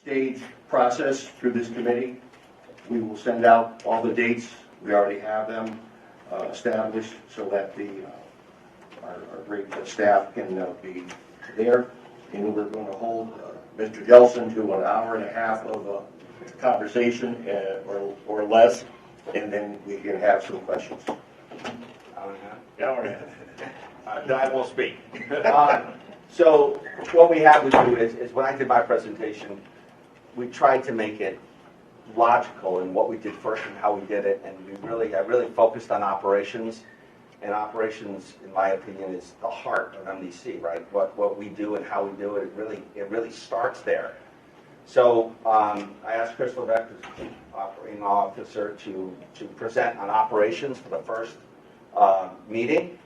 stage process through this committee. We will send out all the dates. We already have them established so that our great staff can be there. And we're going to hold Mr. Jelson to an hour and a half of conversation or less, and then we can have some questions. Hour and a half? Hour and a half. I will speak. So what we have to do is when I did my presentation, we tried to make it logical in what we did first and how we did it, and I really focused on operations. And operations, in my opinion, is the heart of MDC, right? What we do and how we do it, it really starts there. So I asked Chris Levesque, the Chief Operating Officer, to present on operations for the first meeting.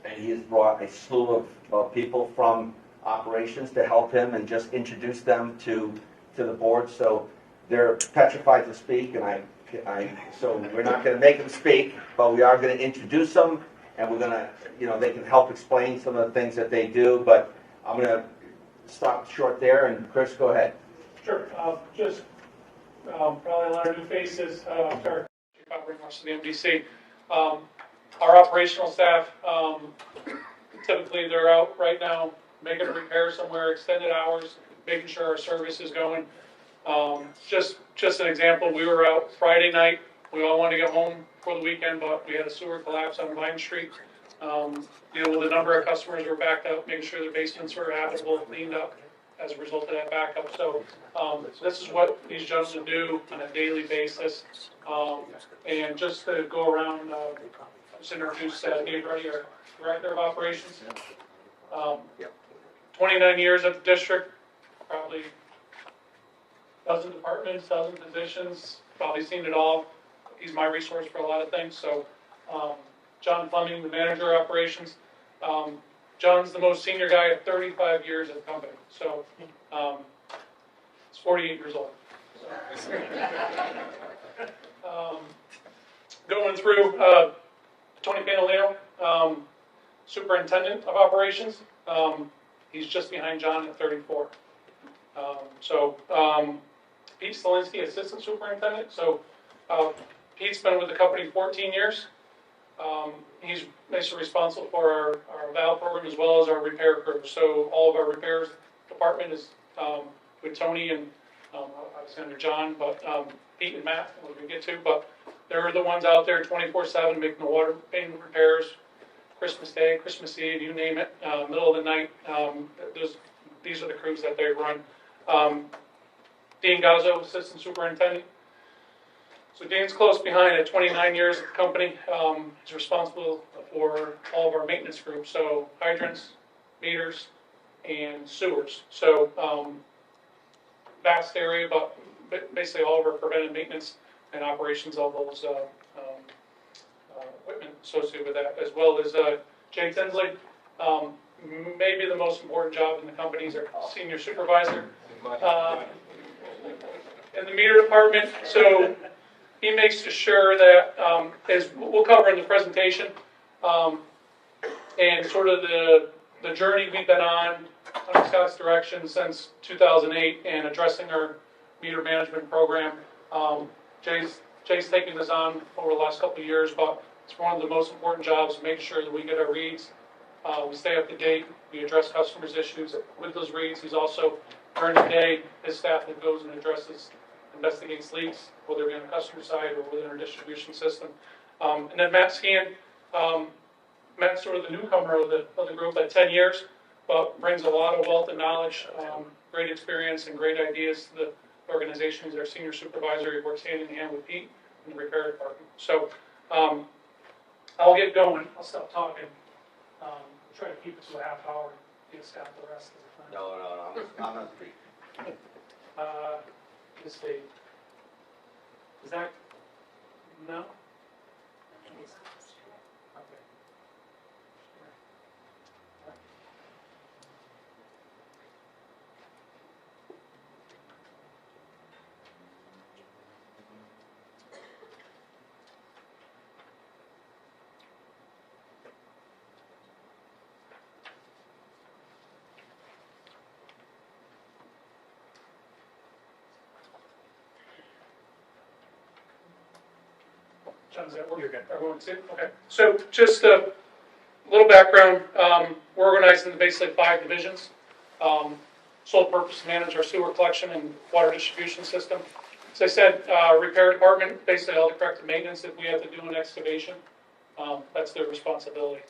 And he has brought a slew of people from operations to help him and just introduce them to the board. So they're petrified to speak, and so we're not going to make them speak, but we are going to introduce them, and we're going to, they can help explain some of the things that they do. But I'm going to stop short there, and Chris, go ahead. Sure. Just probably a lot of new faces. Start covering most of the MDC. Our operational staff, typically they're out right now making a repair somewhere, extended hours, making sure our service is going. Just an example, we were out Friday night. We all wanted to get home for the weekend, but we had a sewer collapse on Vine Street. With a number of customers who were backed up, making sure their basements were habitable, cleaned up as a result of that backup. So this is what these gentlemen do on a daily basis. And just to go around, just introduce Dave Ruddy, our Director of Operations. 29 years at the district, probably dozen departments, dozen positions, probably seen it all. He's my resource for a lot of things. So John Fleming, the manager of operations. John's the most senior guy at 35 years at the company. So he's 48 years old. Going through Tony Panaleo, superintendent of operations. He's just behind John at 34. Pete Stalinsky, assistant superintendent. So Pete's been with the company 14 years. He's basically responsible for our valve program as well as our repair crew. So all of our repairs department is with Tony and obviously under John, but Pete and Matt, we're going to get to. But they're the ones out there 24/7 making the water main repairs, Christmas Day, Christmas Eve, you name it, middle of the night. These are the crews that they run. Dean Gazzo, assistant superintendent. So Dean's close behind at 29 years at the company. He's responsible for all of our maintenance groups, so hydrants, meters, and sewers. So vast area, but basically all of our preventive maintenance and operations of those equipment associated with that, as well as Jay Tinsley. Maybe the most important job in the company is our senior supervisor in the meter department. So he makes sure that, as we'll cover in the presentation, and sort of the journey we've been on under Scott's direction since 2008 and addressing our meter management program. Jay's taken this on over the last couple of years, but it's one of the most important jobs to make sure that we get our reads. We stay up to date. We address customers' issues with those reads. He's also, during the day, his staff that goes and investigates leaks, whether it be on the customer side or within our distribution system. And then Matt Skean, Matt's sort of the newcomer of the group at 10 years, but brings a lot of wealth and knowledge, great experience, and great ideas to the organization. He's our senior supervisor. He works hand in hand with Pete in the repair department. So I'll get going. I'll stop talking. Try to keep it to a half hour. Get Scott the rest of the time. No, I'm not speaking. This date. Is that no? Okay. Does that work? Everyone see? Okay. So just a little background. We're organized into basically 5 divisions. Sole purpose to manage our sewer collection and water distribution system. As I said, repair department, basically all the corrective maintenance if we have to do an excavation. That's their responsibility.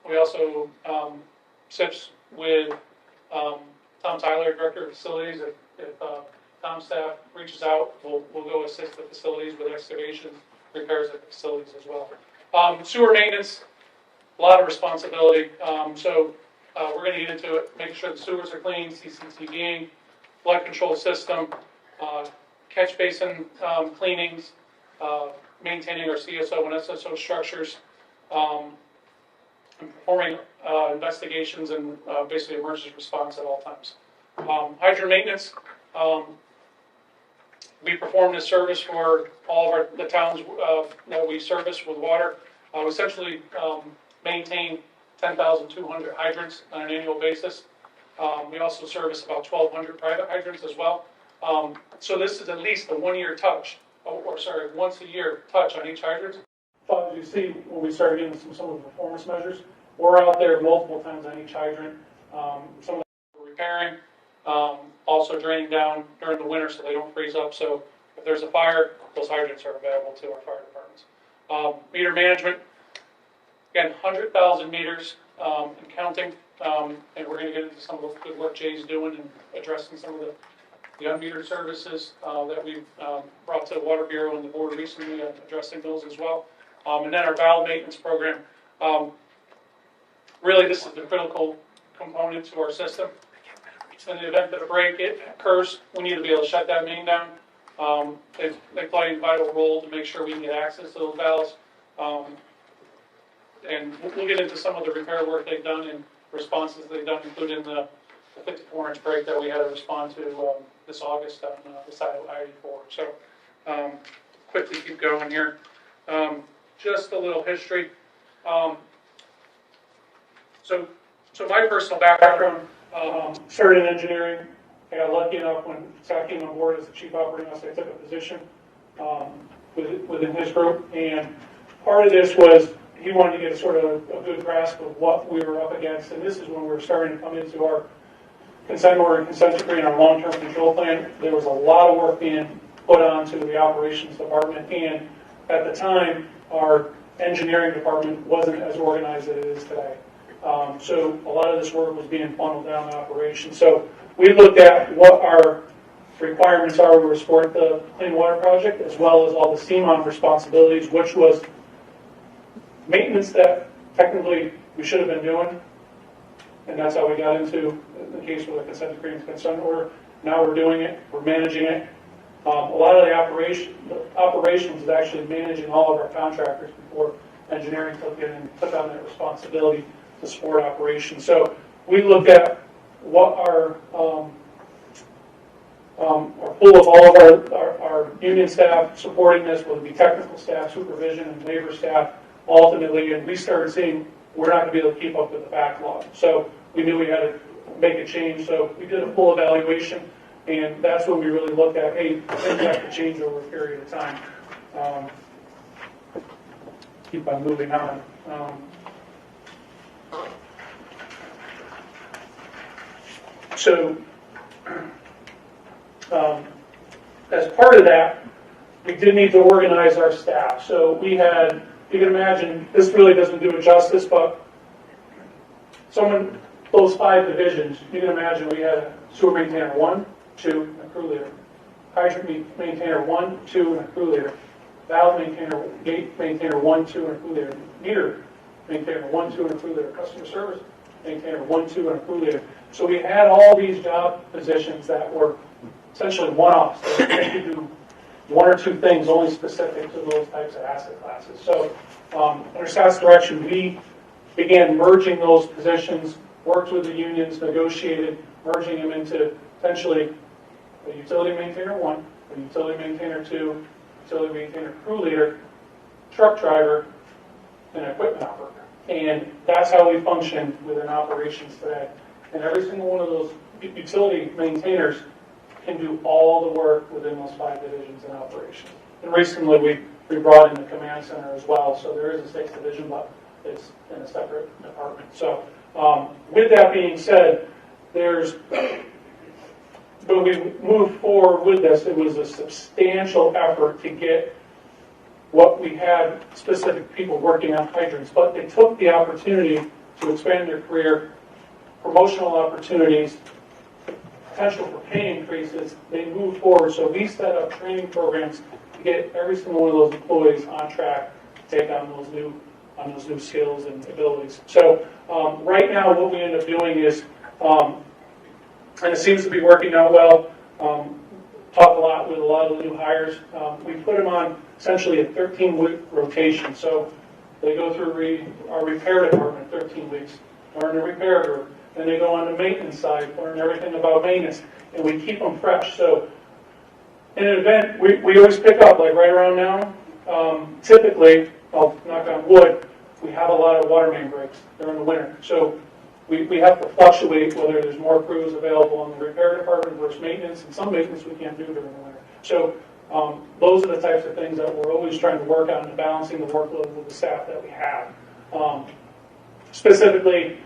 We also SIPs with Tom Tyler, Director of Facilities. If Tom's staff reaches out, we'll go assist the facilities with excavation, repairs at the facilities as well. Sewer maintenance, a lot of responsibility. We're going to get into it, making sure the sewers are clean, CCTVing, flood control system, catch basin cleanings, maintaining our CSO and SSO structures, and performing investigations and basically emergency response at all times. Hydrant maintenance, we perform this service for all of the towns that we service with water. We essentially maintain 10,200 hydrants on an annual basis. We also service about 1,200 private hydrants as well. So this is at least a once a year touch on each hydrant. As you see, when we started getting some of the performance measures, we're out there multiple times on each hydrant. Some of them we're repairing, also draining down during the winter so they don't freeze up. So if there's a fire, those hydrants are available to our fire departments. Meter management, again, 100,000 meters and counting. And we're going to get into some of the good work Jay's doing and addressing some of the unmetered services that we've brought to the Water Bureau and the board recently, addressing those as well. And then our valve maintenance program. Really, this is the critical component to our system. In the event that a break occurs, we need to be able to shut that main down. They play a vital role to make sure we can get access to those valves. And we'll get into some of the repair work they've done and responses they've done, including the 54-inch break that we had to respond to this August on the side of I-84. So quickly keep going here. Just a little history. So my personal background, started in engineering. I got lucky enough when Scott came on board as the chief operating officer, I took a position within his group. And part of this was he wanted to get sort of a good grasp of what we were up against. And this is when we were starting to come into our consent order and consent decree and our long-term control plan. There was a lot of work being put onto the operations department. And at the time, our engineering department wasn't as organized as it is today. So a lot of this work was being funneled down to operations. So we looked at what our requirements are to support the Clean Water Project, as well as all the CMON responsibilities, which was maintenance that technically we should have been doing. And that's how we got into the case with the consent decree and consent order. Now we're doing it, we're managing it. A lot of the operations is actually managing all of our contractors before engineering took in and took on that responsibility to support operations. So we looked at what our pool of all of our union staff supporting this, whether it be technical staff, supervision, and labor staff, ultimately, and we started seeing we're not going to be able to keep up with the backlog. So we knew we had to make a change. So we did a full evaluation, and that's when we really looked at, hey, things have to change over a period of time. Keep on moving on. As part of that, we did need to organize our staff. So we had, you can imagine, this really doesn't do it justice, but those 5 divisions, you can imagine we had sewer maintainer 1, 2, and a crew leader. Hydrant maintainer 1, 2, and a crew leader. Valve maintainer, gate maintainer 1, 2, and a crew leader. Meter maintainer 1, 2, and a crew leader. Customer service maintainer 1, 2, and a crew leader. So we had all these job positions that were essentially one-offs. They could do 1 or 2 things only specific to those types of asset classes. So under Scott's direction, we began merging those positions, worked with the unions, negotiated, merging them into essentially a utility maintainer 1, a utility maintainer 2, utility maintainer crew leader, truck driver, and equipment operator. And that's how we function within operations today. And every single one of those utility maintainers can do all the work within those 5 divisions in operations. And recently we brought in the command center as well. So there is a 6th division, but it's in a separate department. So with that being said, when we moved forward with this, it was a substantial effort to get what we had specific people working on hydrants, but they took the opportunity to expand their career, promotional opportunities, potential for pay increases. They moved forward, so we set up training programs to get every single one of those employees on track to take on those new skills and abilities. So right now, what we end up doing is, and it seems to be working out well. Talk a lot with a lot of the new hires. We put them on essentially a 13-week rotation. So they go through our repair department 13 weeks, learn the repair group. Then they go on the maintenance side, learn everything about maintenance, and we keep them fresh. So in an event, we always pick up, like right around now, typically, I'll knock on wood, we have a lot of water main breaks during the winter. So we have to fluctuate whether there's more crews available in the repair department versus maintenance, and some maintenance we can't do during the winter. So those are the types of things that we're always trying to work on and balancing the workload with the staff that we have. Specifically,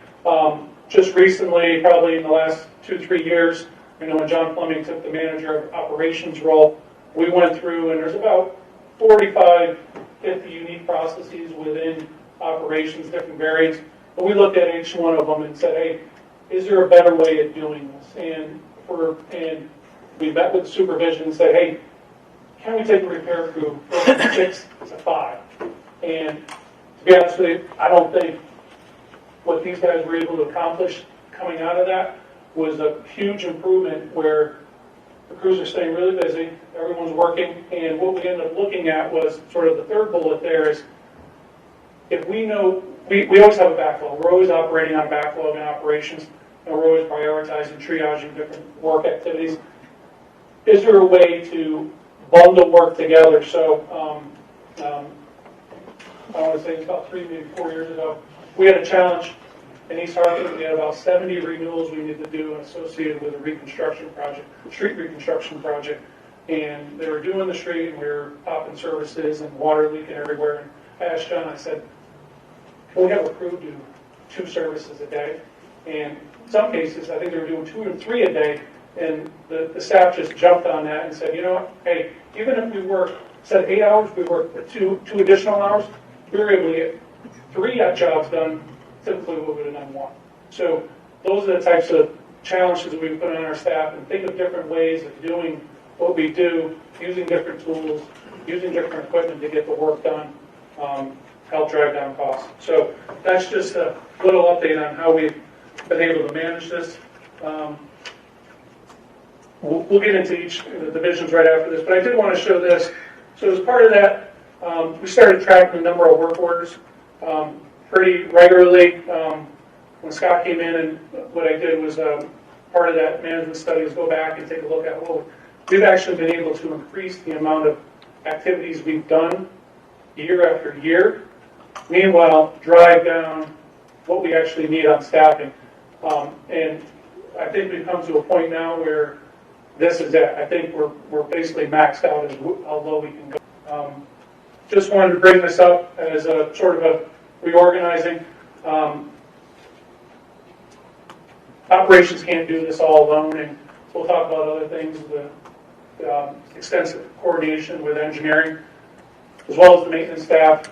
just recently, probably in the last 2-3 years, when John Fleming took the manager of operations role, we went through, and there's about 45, 50 unique processes within operations, different variants. But we looked at each one of them and said, hey, is there a better way of doing this? And we met with supervision and said, hey, can we take a repair crew from 6 to 5? And to be honest with you, I don't think what these guys were able to accomplish coming out of that was a huge improvement where the crews are staying really busy, everyone's working, and what we ended up looking at was sort of the third bullet there is, if we know, we always have a backlog. We're always operating on a backlog in operations, and we're always prioritizing, triaging different work activities. Is there a way to bundle work together? So, I want to say it's about 3, maybe 4 years ago, we had a challenge in East Hartford. We had about 70 renewals we needed to do associated with a reconstruction project, street reconstruction project. And they were doing the street, and we were popping services and water leaking everywhere. And I asked John, I said, can we have a crew do 2 services a day? And in some cases, I think they were doing 2 or 3 a day. And the staff just jumped on that and said, you know what, hey, even if we work, instead of 8 hours, we work 2 additional hours, we were able to get 3 jobs done, typically we would have done 1. So those are the types of challenges that we put on our staff, and think of different ways of doing what we do, using different tools, using different equipment to get the work done, help drive down costs. So that's just a little update on how we've been able to manage this. We'll get into each of the divisions right after this, but I did want to show this. So as part of that, we started tracking the number of work orders pretty regularly. When Scott came in, and what I did was part of that management study is go back and take a look at, well, we've actually been able to increase the amount of activities we've done year after year. Meanwhile, drive down what we actually need on staffing. And I think we've come to a point now where this is it. I think we're basically maxed out as how low we can go. Just wanted to bring this up as a sort of a reorganizing. Operations can't do this all alone, and we'll talk about other things, the extensive coordination with engineering, as well as the maintenance staff.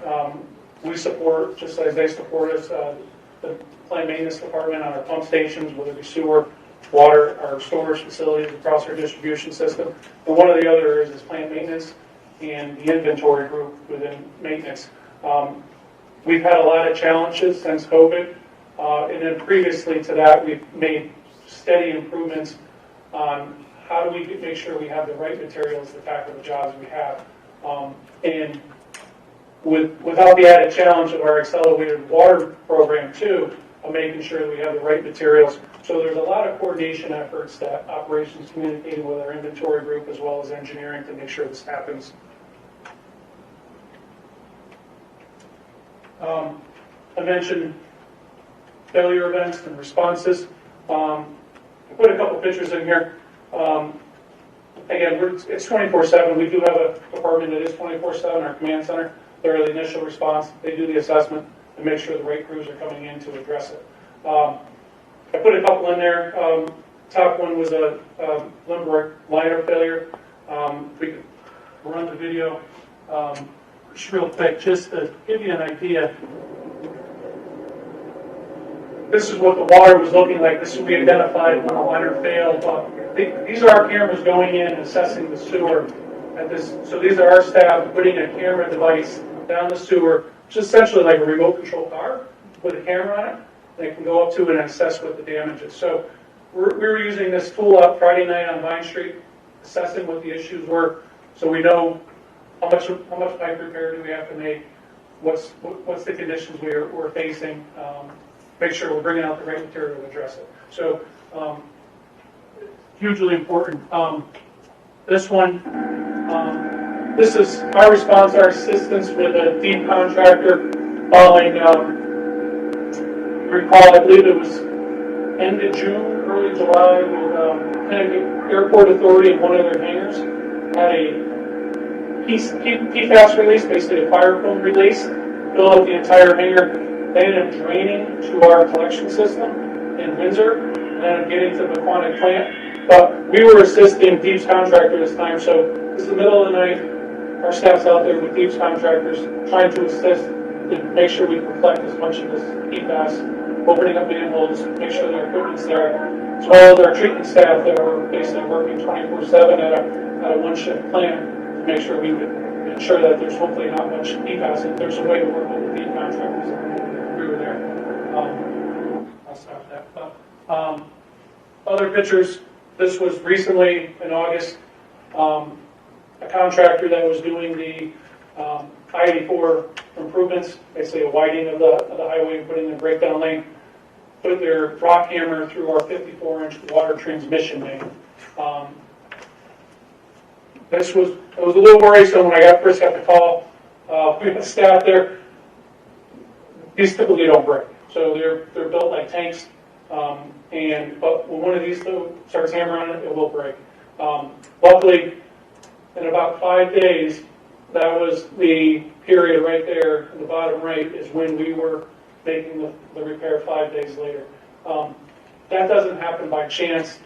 We support, just as they support us, the plant maintenance department on our pump stations, whether it be sewer, water, our storage facilities across our distribution system. And one of the other areas is plant maintenance and the inventory group within maintenance. We've had a lot of challenges since COVID, and then previously to that, we've made steady improvements on how do we make sure we have the right materials to tackle the jobs we have. And without the added challenge of our accelerated water program too, of making sure that we have the right materials. So there's a lot of coordination efforts that operations communicating with our inventory group as well as engineering to make sure this happens. I mentioned failure events and responses. I put a couple pictures in here. again, it's 24/7. We do have a department that is 24/7, our command center. They're the initial response. They do the assessment and make sure the right crews are coming in to address it. I put a couple in there. Top one was a Limerick liner failure. We could run the video just real quick, just to give you an idea. This is what the water was looking like. This we identified when the liner failed. These are our cameras going in and assessing the sewer at this. So these are our staff putting a camera device down the sewer, which is essentially like a remote control car with a camera on it. They can go up to it and assess what the damage is. So we were using this tool out Friday night on Vine Street, assessing what the issues were, so we know how much pipe repair do we have to make, what's the conditions we're facing, make sure we're bringing out the right material to address it. So hugely important. This one, this is our response, our assistance with a deep contractor following, recall, I believe it was end of June, early July, with Connecticut Airport Authority and one of their hangars had a PFAS release, basically a fire foam release, fill up the entire hangar. They ended up draining to our collection system in Windsor, and ended up getting to the Mequonic plant. But we were assisting Deep's contractor this time, so this is the middle of the night. Our staff's out there with Deep's contractors trying to assist to make sure we can collect as much of this PFAS, opening up manholes, make sure their equipment's there, as well as our treatment staff that were basically working 24/7 at a one-shift plant to make sure we could ensure that there's hopefully not much PFAS. If there's a way to work with the Deep contractors, we were there. I'll stop that. But, other pictures, this was recently in August, a contractor that was doing the I-84 improvements, basically a widening of the highway and putting in a breakdown lane, put their rock hammer through our 54-inch water transmission main. It was a little worrisome when I first got the call. We had staff there. These typically don't break, so they're built like tanks. But when one of these starts hammering it, it will break. Luckily, in about 5 days, that was the period right there in the bottom right is when we were making the repair 5 days later. That doesn't happen by chance.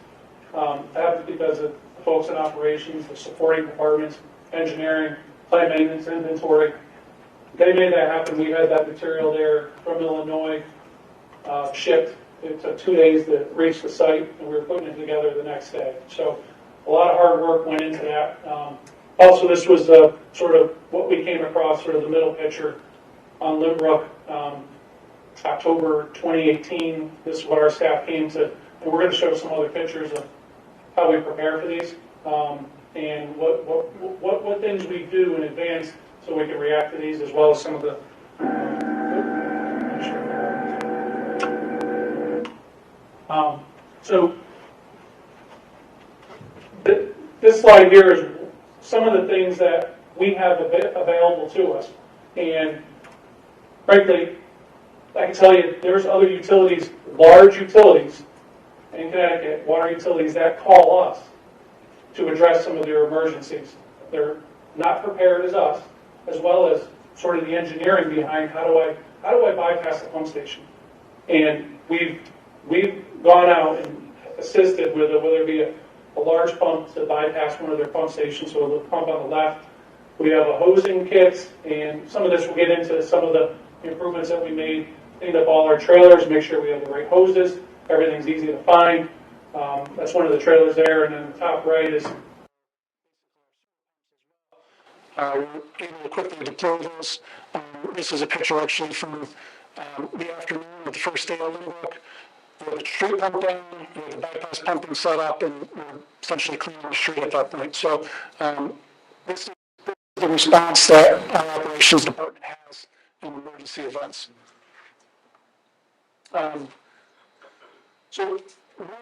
That happens because of the folks in operations, the supporting departments, engineering, plant maintenance, inventory. They made that happen. We had that material there from Illinois shipped. It took 2 days to reach the site, and we were putting it together the next day. So a lot of hard work went into that. Also, this was sort of what we came across, sort of the middle picture on Limbrook, October 2018. This is what our staff came to, and we're going to show some other pictures of how we prepare for these and what things we do in advance so we can react to these, as well as some of the. So this slide here is some of the things that we have available to us. And frankly, I can tell you there's other utilities, large utilities in Connecticut, water utilities that call us to address some of their emergencies. They're not prepared as us, as well as sort of the engineering behind how do I bypass the pump station. And we've gone out and assisted with it, whether it be a large pump to bypass one of their pump stations, so the pump on the left. We have a hosing kit, and some of this will get into some of the improvements that we made. Cleaned up all our trailers, make sure we have the right hoses. Everything's easy to find. That's one of the trailers there, and then the top right is. We're able to quickly deploy those. This is a picture actually from the afternoon of the first day of Limbrook. We have the street pump down, we have the bypass pumping set up, and we're essentially cleaning the street at that point. So this is the response that our operations department has in emergency events. So one of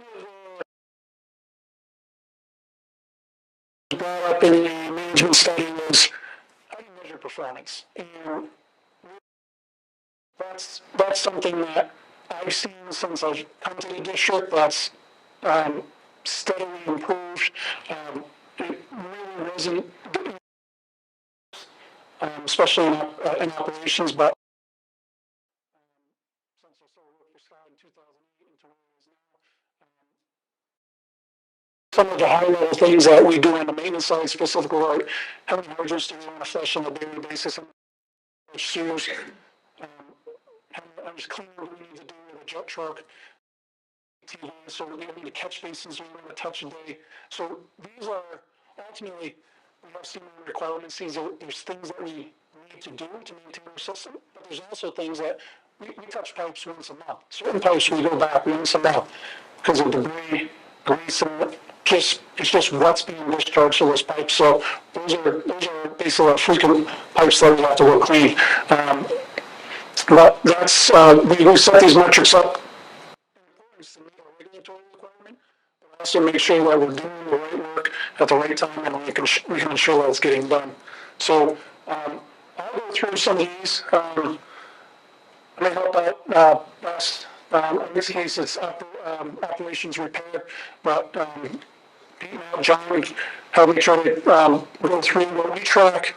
the brought up in the management study was how do you measure performance? And that's something that I've seen since I've come to the district. That's steadily improved. wasn't, especially in operations, but since I started working for Scott in 2008 into where it is now, some of the high level things that we do on the maintenance side, specifically like how many hydrants do we want to flush on a daily basis, and sewers, how much cleaning we need to do with a jet truck, TV, so we need to catch basins we want to touch a day. So these are ultimately, we have some requirements. There's things that we need to do to maintain our system, but there's also things that we touch pipes once a month. Certain pipes we go back once a month because of debris, grease, and it's just what's being discharged to those pipes. So those are basically our frequent pipes that we have to go clean. But that's we set these metrics up to meet our regulatory requirement, but also make sure that we're doing the right work at the right time, and we can ensure that it's getting done. So I'll go through some of these. I may help out us. In this case, it's operations repair, but Pete and John helped me try to go through what we track.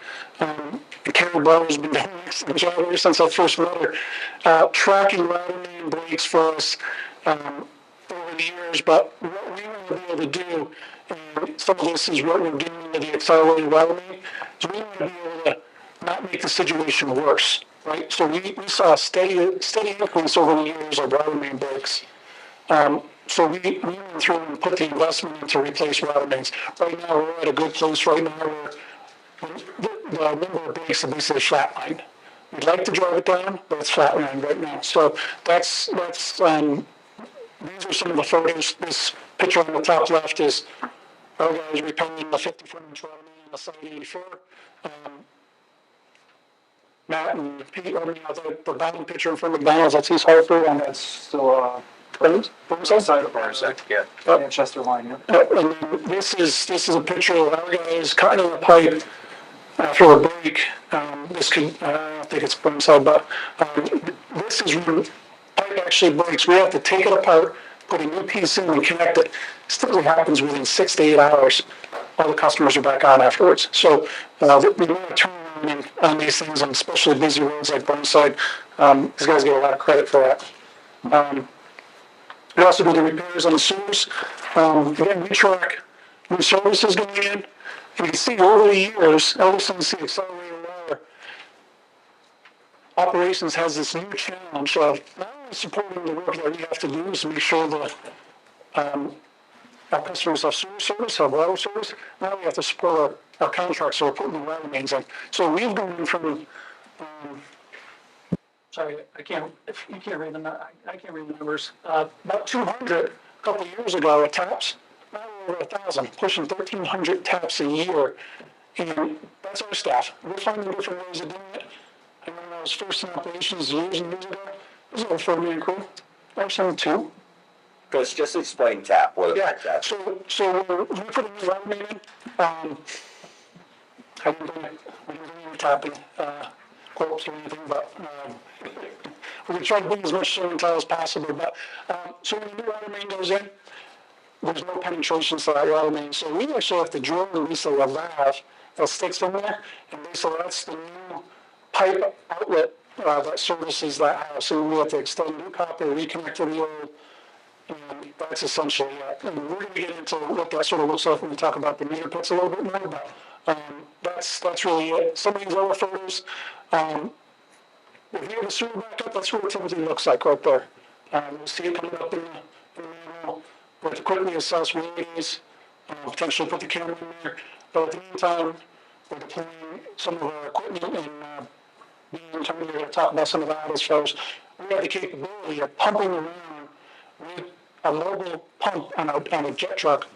Carol Bell has been doing an excellent job ever since I first met her, tracking routing and breaks for us over the years. But what we want to be able to do, and some of this is what we're doing with the accelerated routing, is we want to be able to not make the situation worse, right? So we saw a steady increase over the years of routing breaks. So we went through and put the investment in to replace router mains. Right now, we're at a good place right now where the number of breaks are basically flatlined. We'd like to drive it down, but it's flatlined right now. So that's these are some of the photos. This picture on the top left is our guys repairing the 54-inch router main on the side 84. Matt and Pete are the bottom picture in front of McDonald's. That's East Hartford, and that's still side of Burnside, yeah. Manchester line, yeah. And then this is a picture of our guys cutting a pipe after a break. This could, I don't think it's Burnside, but this is when the pipe actually breaks. We have to take it apart, put a new piece in, and connect it. This typically happens within 6 to 8 hours. All the customers are back on afterwards. So we want to turn on these things, and especially busy roads like Burnside. These guys get a lot of credit for that. We also do the repairs on the sewers. Again, we track new services going in. You can see over the years, ever since the accelerator wire, operations has this new challenge of not only supporting the work that we have to do to make sure that our customers have sewer service, have water service. Now we have to support our contracts, so we're putting the water mains in. So we've gone from sorry, you can't read them. I can't read the numbers. About 200 a couple of years ago at taps. Now we're over 1,000, pushing 1,300 taps a year. And that's our staff. We're finding different ways of doing it. And when I was first in operations years and years ago, it was over 4-man crew. Now we're 72. Because just explain tap. Yeah, so we put a new routing main in. I didn't do any tapping. Quotes or anything, but we're try to bring as much show and tell as possible. But so when the new router main goes in, there's no penetration to that router main. So we actually have to drill and release a valve that sticks in there, and basically that's the new pipe outlet that services that house. So we have to extend new copper, reconnect to the old, and that's essentially it. And we're going to get into what that sort of looks like when we talk about the meter pits a little bit more, but that's really it. Some of these other photos, if you have a sewer back up, that's what it typically looks like right there. We'll see it coming up in the manual. We have to quickly assess where it is, potentially put the camera in there. But at the meantime, we're deploying some of our equipment, and we're going to talk about some of that as far as we have the capability of pumping around with a mobile pump on a jet truck,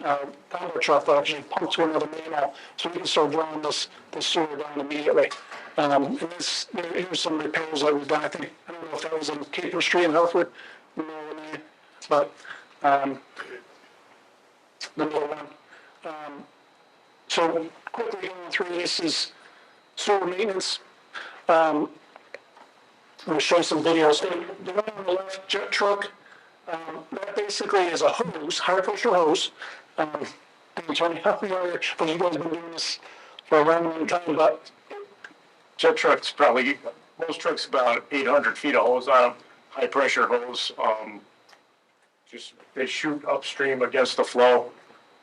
combo truck that actually pumps to another manhole, so we can start drawing this sewer down immediately. And here's some repairs that we've done. I don't know if that was in Caper Street in Hartford, but the middle one. So quickly going through this is sewer maintenance. I'm going to show you some videos. The one on the left, jet truck. That basically is a hose, high pressure hose. didn't tell me how we are, but you guys have been doing this for a long time, but Jet trucks probably, most trucks about 800 feet of hose on them, high pressure hose. Just, they shoot upstream against the flow,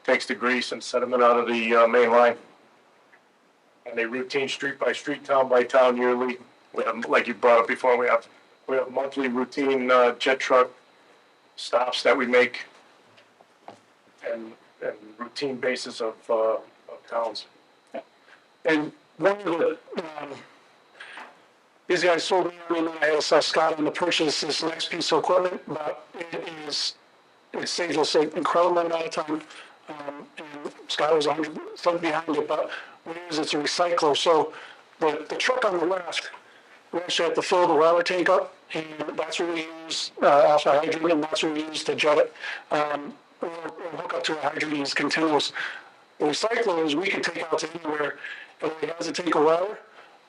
takes the grease and sediment out of the main line. And they routine street by street, town by town yearly. We have, like you brought up before, we have monthly routine jet truck stops that we make and routine basis of towns. and one of the, these guys told me, and I asked Scott on to purchase this next piece of equipment, but it saves us an incredible amount of time. And Scott was 100% behind it, but what it is, it's a recycler. So the truck on the left, we actually have to fill the water tank up, and that's what we use, alpha hydrant, and that's what we use to jet it, or hook up to a hydrant as continuous. The recycler is we can take out to anywhere, and it has a tank of water,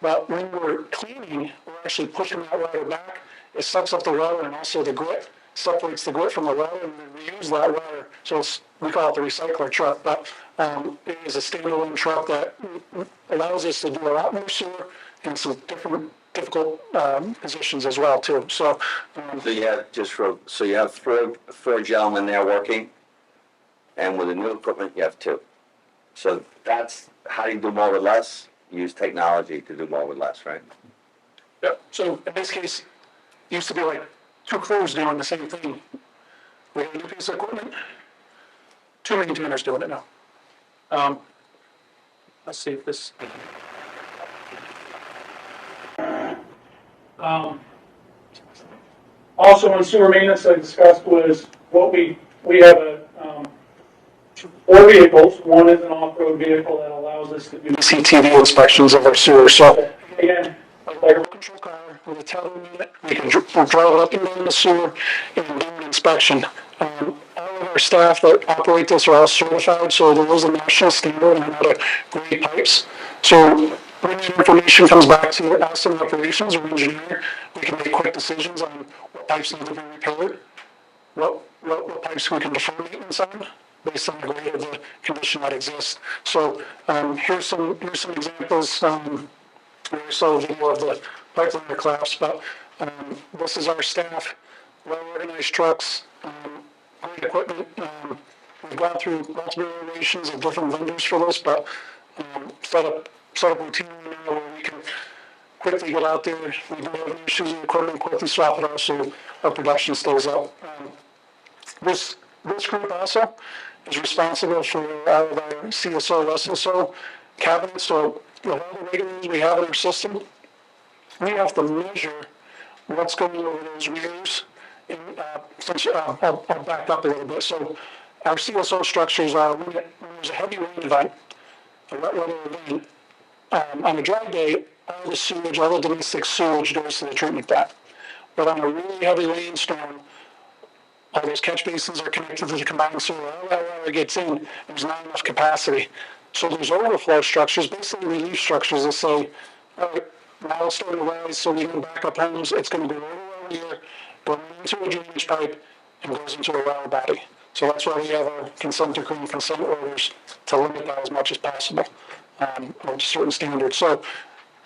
but when we're cleaning, we're actually pushing that water back. It sucks up the water and also the grit, separates the grit from the water, and we reuse that water. So we call it the recycler truck, but it is a standalone truck that allows us to do a lot more sewer and some difficult positions as well too. So So you have you have four gentlemen there working, and with the new equipment, you have two. So that's how you do more with less. Use technology to do more with less, right? yeah. So in this case, it used to be like two crews doing the same thing. We have a new piece of equipment, two maintainers doing it now. Let's see if this. Also on sewer maintenance, I discussed was what we have four vehicles. One is an off-road vehicle that allows us to do CCTV inspections of our sewer. So again, like a remote control car with a tether in it, we can drive it up and down the sewer and do an inspection. All of our staff that operate this are all certified, so there is a national standard on how to grade pipes. So when the information comes back to us in operations or engineer, we can make quick decisions on what pipes need to be repaired, what pipes we can defer maintenance on, based on the grade of the condition that exists. So here's some examples. We saw a video of the pipeline collapse, but this is our staff, well-organized trucks, great equipment. We've gone through multiple iterations of different vendors for this, but set up routine now where we can quickly get out there. We do have issues with equipment, quickly swap it out so our production stays up. This group also is responsible for all of our CSO, SSO cabinets. So with all the regulators we have in our system, we have to measure what's going over those meters. And I'll back up a little bit. So our CSO structures are when there's a heavy rain event, a wet weather event. On a dry day, all the sewage, all the domestic sewage goes to the treatment plant. But on a really heavy rainstorm, all those catch basins are connected to the combined sewer. All that water gets in, there's not enough capacity. So there's overflow structures, basically relief structures that say, all right, now it's starting to rise, so we can back up homes. It's going to go over here, go into a drainage pipe, and goes into a well body. So that's why we have our consent decree and consent orders to limit that as much as possible, or to certain standards. So,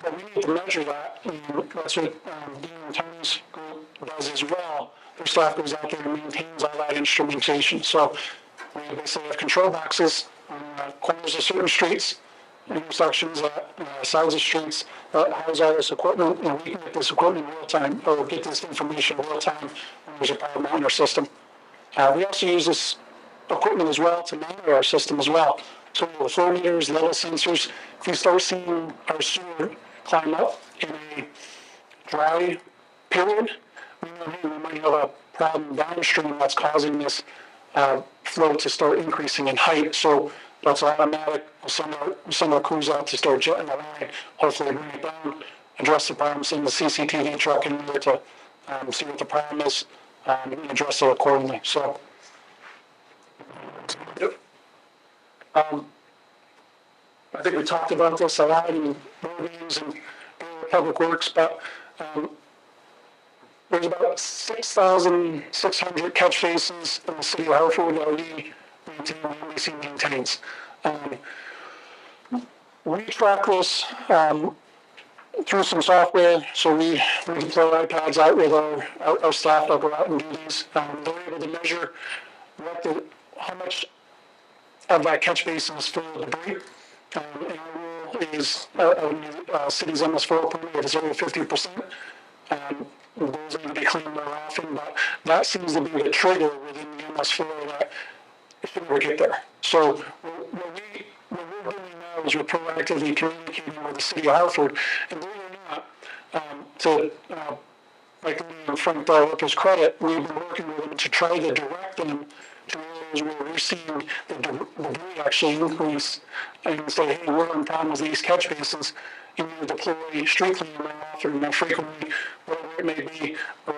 but we need to measure that, and that's what Dean and Tony's group does as well. Their staff goes out there and maintains all that instrumentation. So we basically have control boxes on corners of certain streets, intersections, sides of streets, house all this equipment, and we can get this equipment in real time, or get this information in real time when there's a problem in our system. We also use this equipment as well to monitor our system as well. So the flow meters, level sensors, if we start seeing our sewer climb up in a dry period, we might have a problem downstream that's causing this flow to start increasing in height. So that's automatic. We'll send our crews out to start jetting the line, hopefully bring it down, address the problem, send the CCTV truck in there to see what the problem is, and address it accordingly. So, yep. I think we talked about this a lot in buildings and public works, but there's about 6,600 catch basins in the city of Hartford that we maintain, the MDC maintains. We track this through some software, so we deploy iPads out with our staff that go out and do these. They're able to measure how much of that catch basin is full of debris. And our rule is, city's MS4 permit is over 50%. Those need to be cleaned more often, but that seems to be the trigger within the MS4 that it should never get there. So what we're doing now is we're proactively communicating with the city of Hartford, and believe it or not, like Frank Barlipper's credit, we've been working with them to try to direct them to areas where we're seeing the debris actually increase, and say, hey, we're on problems with these catch basins, and you deploy street cleaning more often, more frequently, whatever it may be, or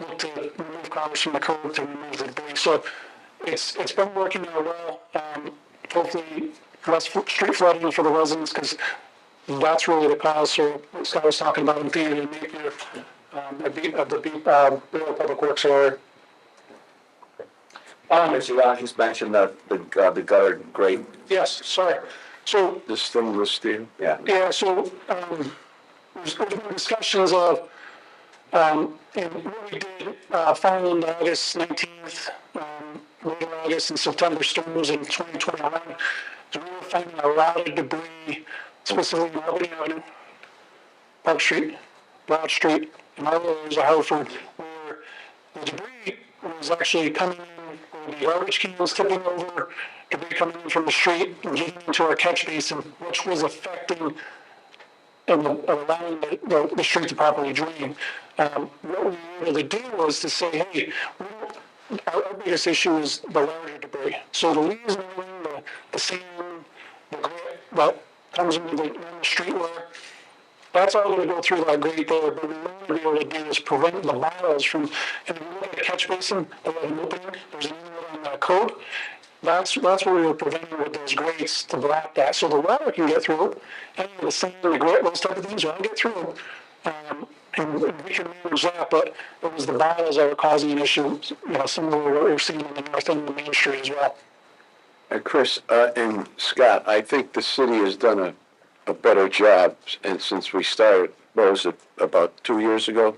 look to remove cars from the curb to remove the debris. So it's been working out well. Hopefully less street flooding for the residents, because that's really the cause. So what Scott was talking about in theater and Napier, the Public Works area. Mr. Ron just mentioned the gutter grate. Yes, sorry. So The stainless steel. Yeah. yeah, so there's been discussions of and what we did following the August 19th, late August and September storms in 2021. So we were finding a lot of debris, specifically in Albany Avenue, Park Street, Broad Street, and other areas of Hartford, where the debris was actually coming in, where the garbage cans tipping over, debris coming in from the street and getting into our catch basin, which was affecting and allowing the street to properly drain. What we were able to do was to say, hey, our biggest issue is the larger debris. So the leaves and the sand, the grit that comes into the street wear, that's all going to go through that grate there. But what we want to be able to do is prevent the bottles from, and if you look at the catch basin, they have an opening, there's an inlet on that code. That's what we were preventing with those grates to block that. So the water can get through, and the sand, the grit, those type of things will all get through. And we can manage that, but it was the bottles that were causing an issue, similar to what we're seeing on the north end of the Main Street as well. Chris and Scott, I think the city has done a better job, and since we started, what was it, about 2 years ago?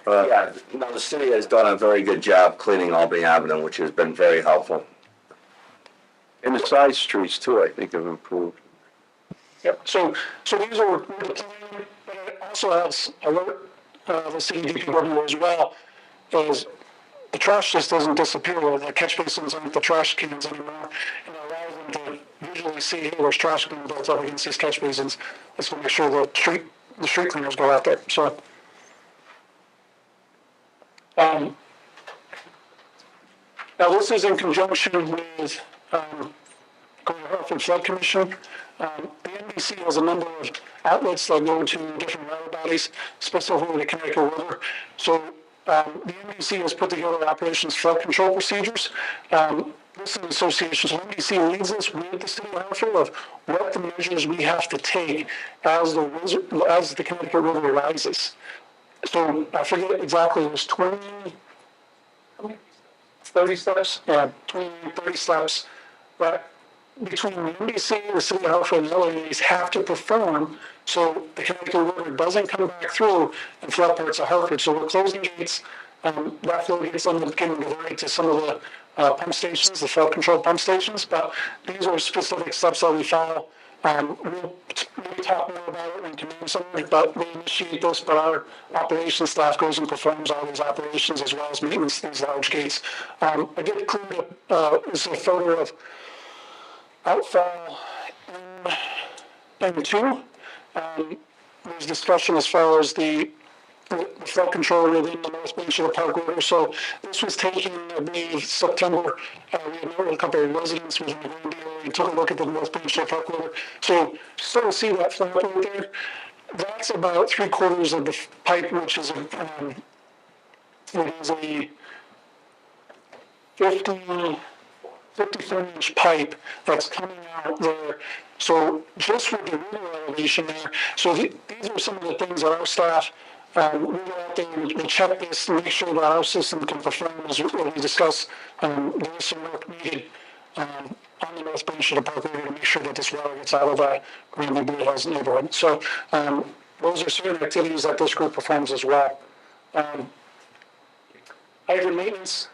Yeah, no, the city has done a very good job cleaning Albany Avenue, which has been very helpful. And the side streets too, I think have improved. Yep. So these are the plan, but it also has alert the city DPW as well, is the trash just doesn't disappear. The catch basins aren't the trash cans anymore, and it allows them to visually see, hey, there's trash being built up against these catch basins. Let's make sure the street cleaners go out there. So. Now this is in conjunction with Hartford Flood Commission. The MDC has a number of outlets that go to different water bodies, specifically the Connecticut River. So the MDC has put together operations flood control procedures. This is an association, so MDC leads us with the city of Hartford of what the measures we have to take as the Connecticut River rises. So I forget exactly, it was 30 steps? Yeah, 20, 30 steps. But between the MDC, the city of Hartford, and the LAs have to perform so the Connecticut River doesn't come back through and flood parts of Hartford. So we're closing gates. That flow gates end up getting diverted to some of the pump stations, the flood control pump stations. But these are specific steps that we follow. We'll talk more about it in command center, but we initiate this, but our operations staff goes and performs all these operations as well as maintenance these large gates. I did include this is a photo of outfall in 2. There's discussion as far as the flood control within the North Main Street Park River. So this was taken, I believe, September. We had met with a couple of residents who was in the Green Deal and took a look at the North Main Street Park River. So still see that flap right there. That's about 3/4 of the pipe, which is it is a 54-inch pipe that's coming out there. So just with the river elevation there, so these are some of the things that our staff, we go out there and we check this and make sure that our system can perform as we discuss. There is some work needed on the north bench of the parkway to make sure that this water gets out of Granby Blue Hills neighborhood. So those are certain activities that this group performs as well. Hydrant maintenance,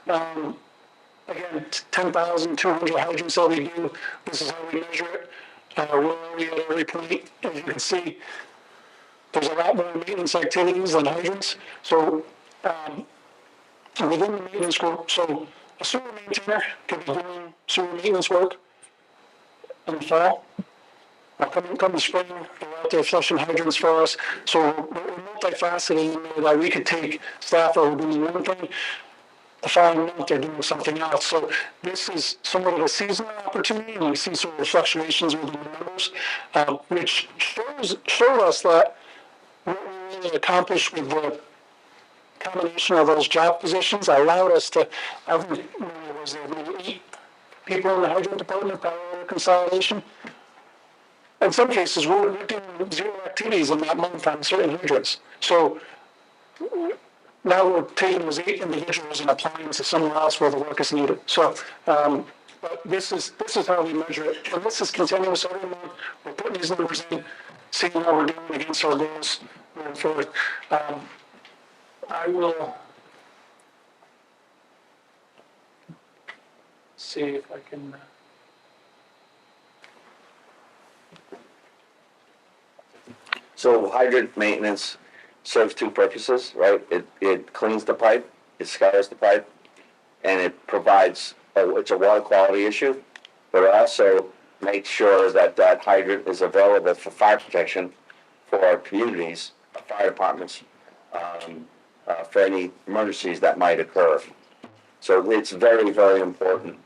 again, 10,200 hydrants that we do. This is how we measure it. We're already at every point. As you can see, there's a lot more maintenance activities than hydrants. So within the maintenance group, so a sewer maintainer could be doing sewer maintenance work in the fall. Come the spring, they're out there flushing hydrants for us. So we're multifaceted in there that we could take staff that are doing one thing, the following month they're doing something else. So this is somewhat of a seasonal opportunity, and we see sort of fluctuations within the numbers, which showed us that what we really accomplished with the combination of those job positions allowed us to, I think, was there maybe 8 people in the hydrant department, power consolidation. In some cases, we're doing 0 activities in that month on certain hydrants. So now we're taking those 8 individuals and applying them to somewhere else where the work is needed. So, but this is how we measure it, and this is continuous every month. We're putting these numbers in, seeing how we're doing against our goals moving forward. I will see if I can. So hydrant maintenance serves 2 purposes, right? It cleans the pipe, it scours the pipe, and it provides, it's a water quality issue, but it also makes sure that that hydrant is available for fire protection for our communities, fire departments, for any emergencies that might occur. So it's very, very important.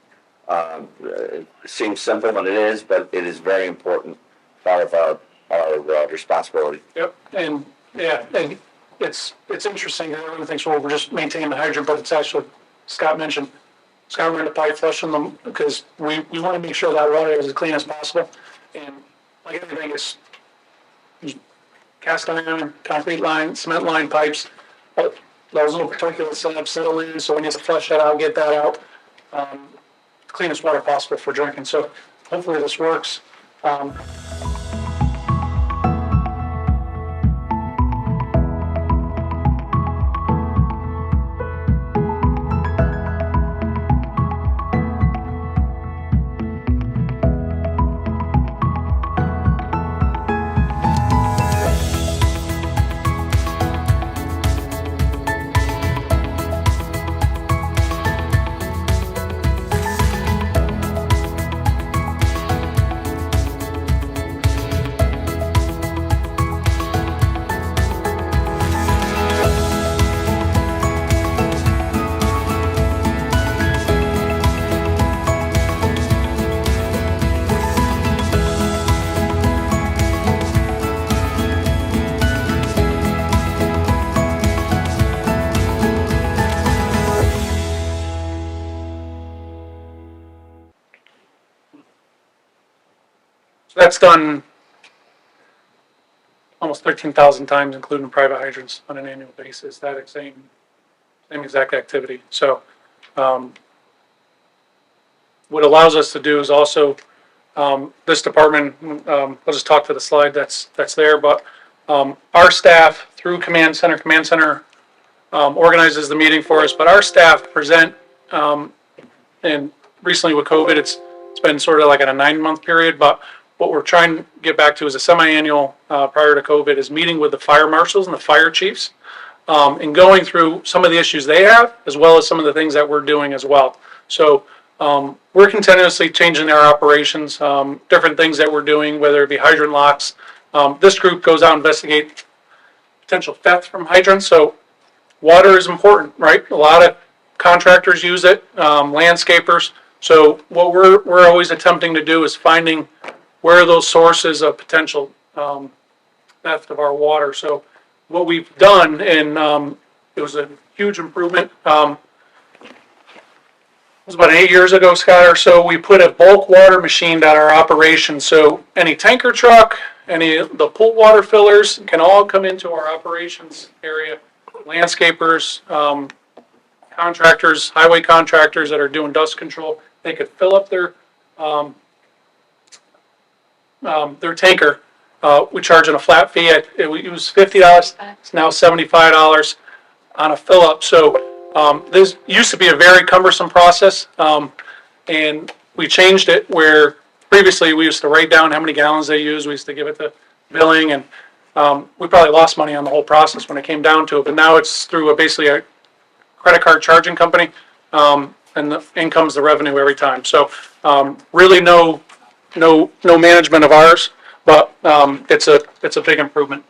It seems simple, and it is, but it is very important part of our responsibility. Yep, and yeah, and it's interesting that everyone thinks, well, we're just maintaining the hydrant, but it's actually, Scott mentioned, scouring the pipe, flushing them, because we want to make sure that water is as clean as possible. And like everything, it's cast iron, concrete line, cement line pipes. But those little particulates settle in, so we need to flush that out, get that out. Cleanest water possible for drinking. So hopefully this works. So that's done almost 13,000 times, including private hydrants on an annual basis, that same exact activity. So what allows us to do is also, this department, I'll just talk to the slide that's there, but our staff through Command Center organizes the meeting for us, but our staff present, and recently with COVID, it's been sort of like in a 9-month period, but what we're trying to get back to is a semi-annual, prior to COVID, is meeting with the fire marshals and the fire chiefs, and going through some of the issues they have, as well as some of the things that we're doing as well. So we're continuously changing our operations, different things that we're doing, whether it be hydrant locks. This group goes out and investigate potential theft from hydrants. So water is important, right? A lot of contractors use it, landscapers. So what we're always attempting to do is finding where are those sources of potential theft of our water. So what we've done, and it was a huge improvement. It was about 8 years ago, Scott, or so. We put a bulk water machine at our operation. So any tanker truck, any of the pool water fillers can all come into our operations area. Landscapers, contractors, highway contractors that are doing dust control, they could fill up their their tanker. We charge on a flat fee. It was $50. It's now $75 on a fill up. So this used to be a very cumbersome process, and we changed it where previously we used to write down how many gallons they use. We used to give it to billing, and we probably lost money on the whole process when it came down to it. But now it's through basically a credit card charging company, and in comes the revenue every time. So really no management of ours, but it's a big improvement.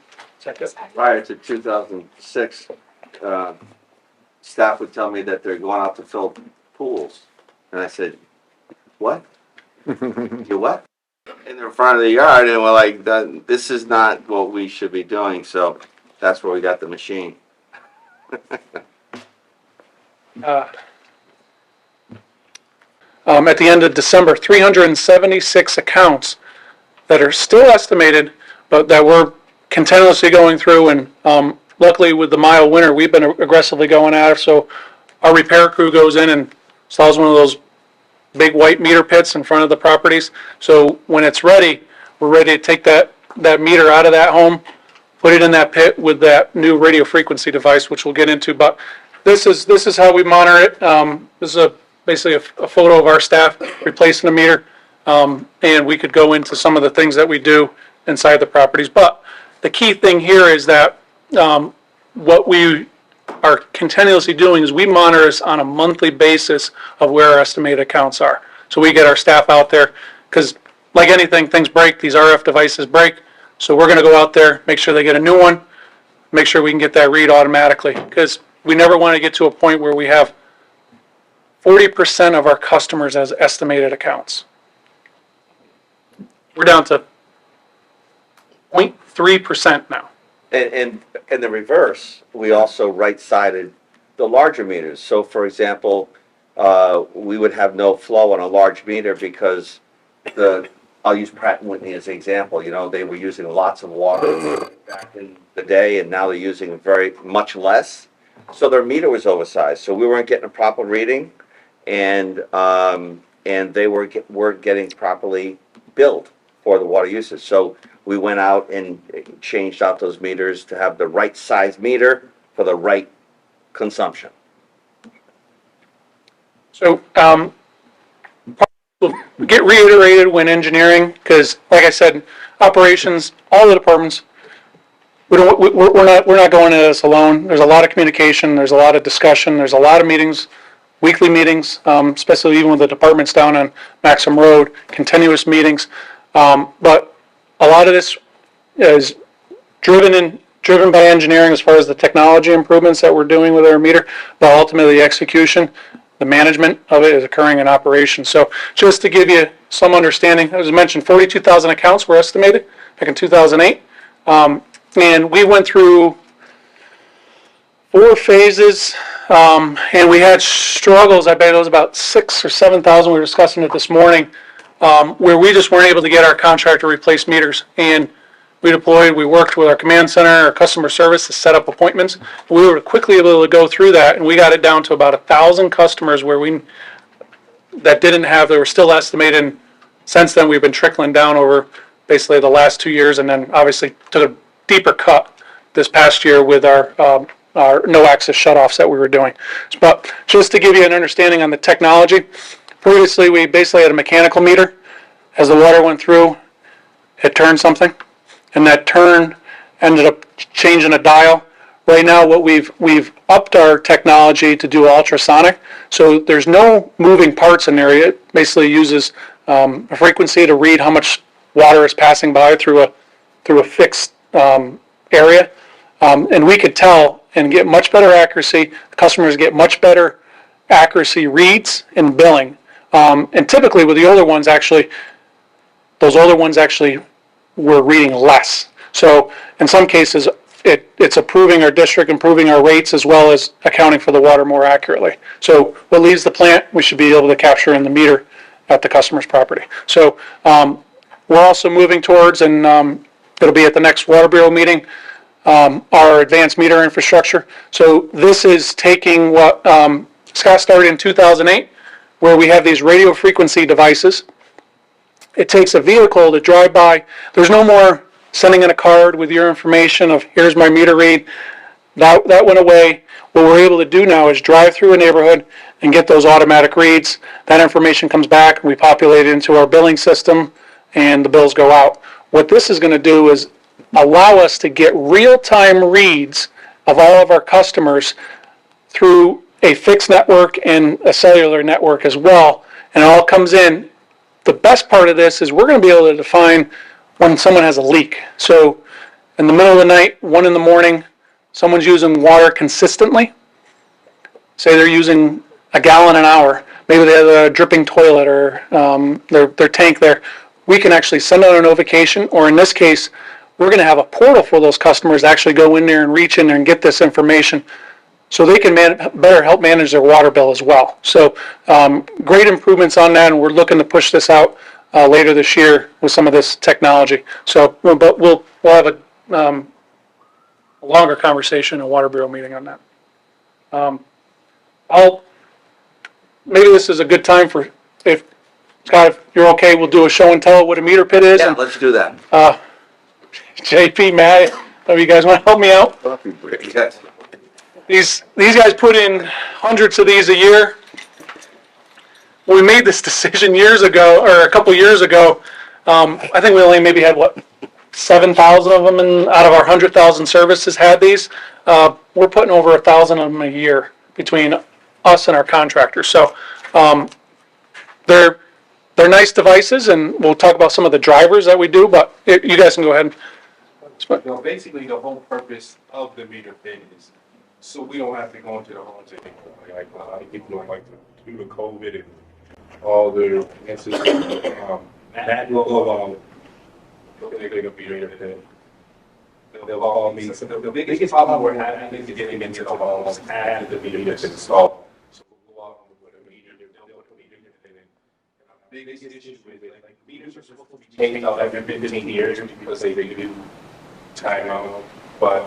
Prior to 2006, staff would tell me that they're going out to fill pools. And I said, what? You what? And they're in front of the yard, and we're like, this is not what we should be doing. So that's where we got the machine. At the end of December, 376 accounts that are still estimated, but that we're continuously going through. And luckily, with the mild winter, we've been aggressively going at it. So our repair crew goes in and installs one of those big white meter pits in front of the properties. So when it's ready, we're ready to take that meter out of that home, put it in that pit with that new radio frequency device, which we'll get into. But this is how we monitor it. This is basically a photo of our staff replacing the meter, and we could go into some of the things that we do inside the properties. But the key thing here is that what we are continuously doing is we monitor this on a monthly basis of where our estimated accounts are. So we get our staff out there, because like anything, things break, these RF devices break. So we're going to go out there, make sure they get a new one, make sure we can get that read automatically, because we never want to get to a point where we have 40% of our customers as estimated accounts. We're down to 0.3% now. And in the reverse, we also right-sided the larger meters. So for example, we would have no flow on a large meter because I'll use Pratt & Whitney as an example. You know, they were using lots of water back in the day, and now they're using very much less. So their meter was oversized. So we weren't getting a proper reading, and they weren't getting properly billed for the water usage. So we went out and changed out those meters to have the right size meter for the right consumption. So will get reiterated when engineering, because like I said, operations, all the departments, we're not going into this alone. There's a lot of communication, there's a lot of discussion, there's a lot of meetings, weekly meetings, especially even with the departments down on Maxim Road, continuous meetings. But a lot of this is driven by engineering as far as the technology improvements that we're doing with our meter, but ultimately the execution, the management of it is occurring in operation. So just to give you some understanding, as I mentioned, 42,000 accounts were estimated back in 2008. And we went through 4 phases, and we had struggles. I bet it was about 6,000 or 7,000. We were discussing it this morning, where we just weren't able to get our contractor to replace meters. And we deployed, we worked with our command center, our customer service to set up appointments. We were quickly able to go through that, and we got it down to about 1,000 customers that didn't have, they were still estimated. And since then, we've been trickling down over basically the last 2 years, and then obviously took a deeper cut this past year with our no access shutoffs that we were doing. But just to give you an understanding on the technology, previously we basically had a mechanical meter. As the water went through, it turned something, and that turn ended up changing a dial. Right now, what we've upped our technology to do ultrasonic, so there's no moving parts in there. It basically uses a frequency to read how much water is passing by through a fixed area, and we could tell and get much better accuracy. The customers get much better accuracy reads in billing, and typically with the older ones, those older ones were reading less. So in some cases, it's improving our district, improving our rates, as well as accounting for the water more accurately. So what leaves the plant, we should be able to capture in the meter at the customer's property. So we're also moving towards, and it'll be at the next Water Bureau meeting, our advanced meter infrastructure. So this is taking what Scott started in 2008, where we have these radio frequency devices it takes a vehicle to drive by. There's no more sending in a card with your information of here's my meter read. That went away. What we're able to do now is drive through a neighborhood and get those automatic reads. That information comes back and we populate it into our billing system and the bills go out. What this is going to do is allow us to get real-time reads of all of our customers through a fixed network and a cellular network as well, and it all comes in. The best part of this is we're going to be able to define when someone has a leak. So in the middle of the night, 1 in the morning, someone's using water consistently. Say they're using a gallon an hour. Maybe they have a dripping toilet or their tank there. We can actually send out a notification, or in this case, we're going to have a portal for those customers to actually go in there and reach in there and get this information so they can better help manage their water bill as well. So great improvements on that, and we're looking to push this out later this year with some of this technology. So, but we'll have a longer conversation, a Water Bureau meeting on that. Maybe this is a good time for, if Scott, if you're okay, we'll do a show and tell what a meter pit is. Yeah, let's do that. JP, Matt, you guys want to help me out? Coffee break. Yes. These guys put in hundreds of these a year. When we made this decision years ago, or a couple years ago, I think we only maybe had, 7,000 of them out of our 100,000 services had these. We're putting over 1,000 of them a year between us and our contractors. So they're nice devices, and we'll talk about some of the drivers that we do, but you guys can go ahead. No, basically, the whole purpose of the meter pit is so we don't have to go into the homes anymore. Like a lot of people don't like to do the COVID and all the incidents. That will they're up meter pit. They'll call me. The biggest problem we're having is getting into the homes after the meter is installed. So we'll go out with a meter, they'll put a meter in. The biggest issue is like meters are supposed to be changed out every 15 years because they do time out. But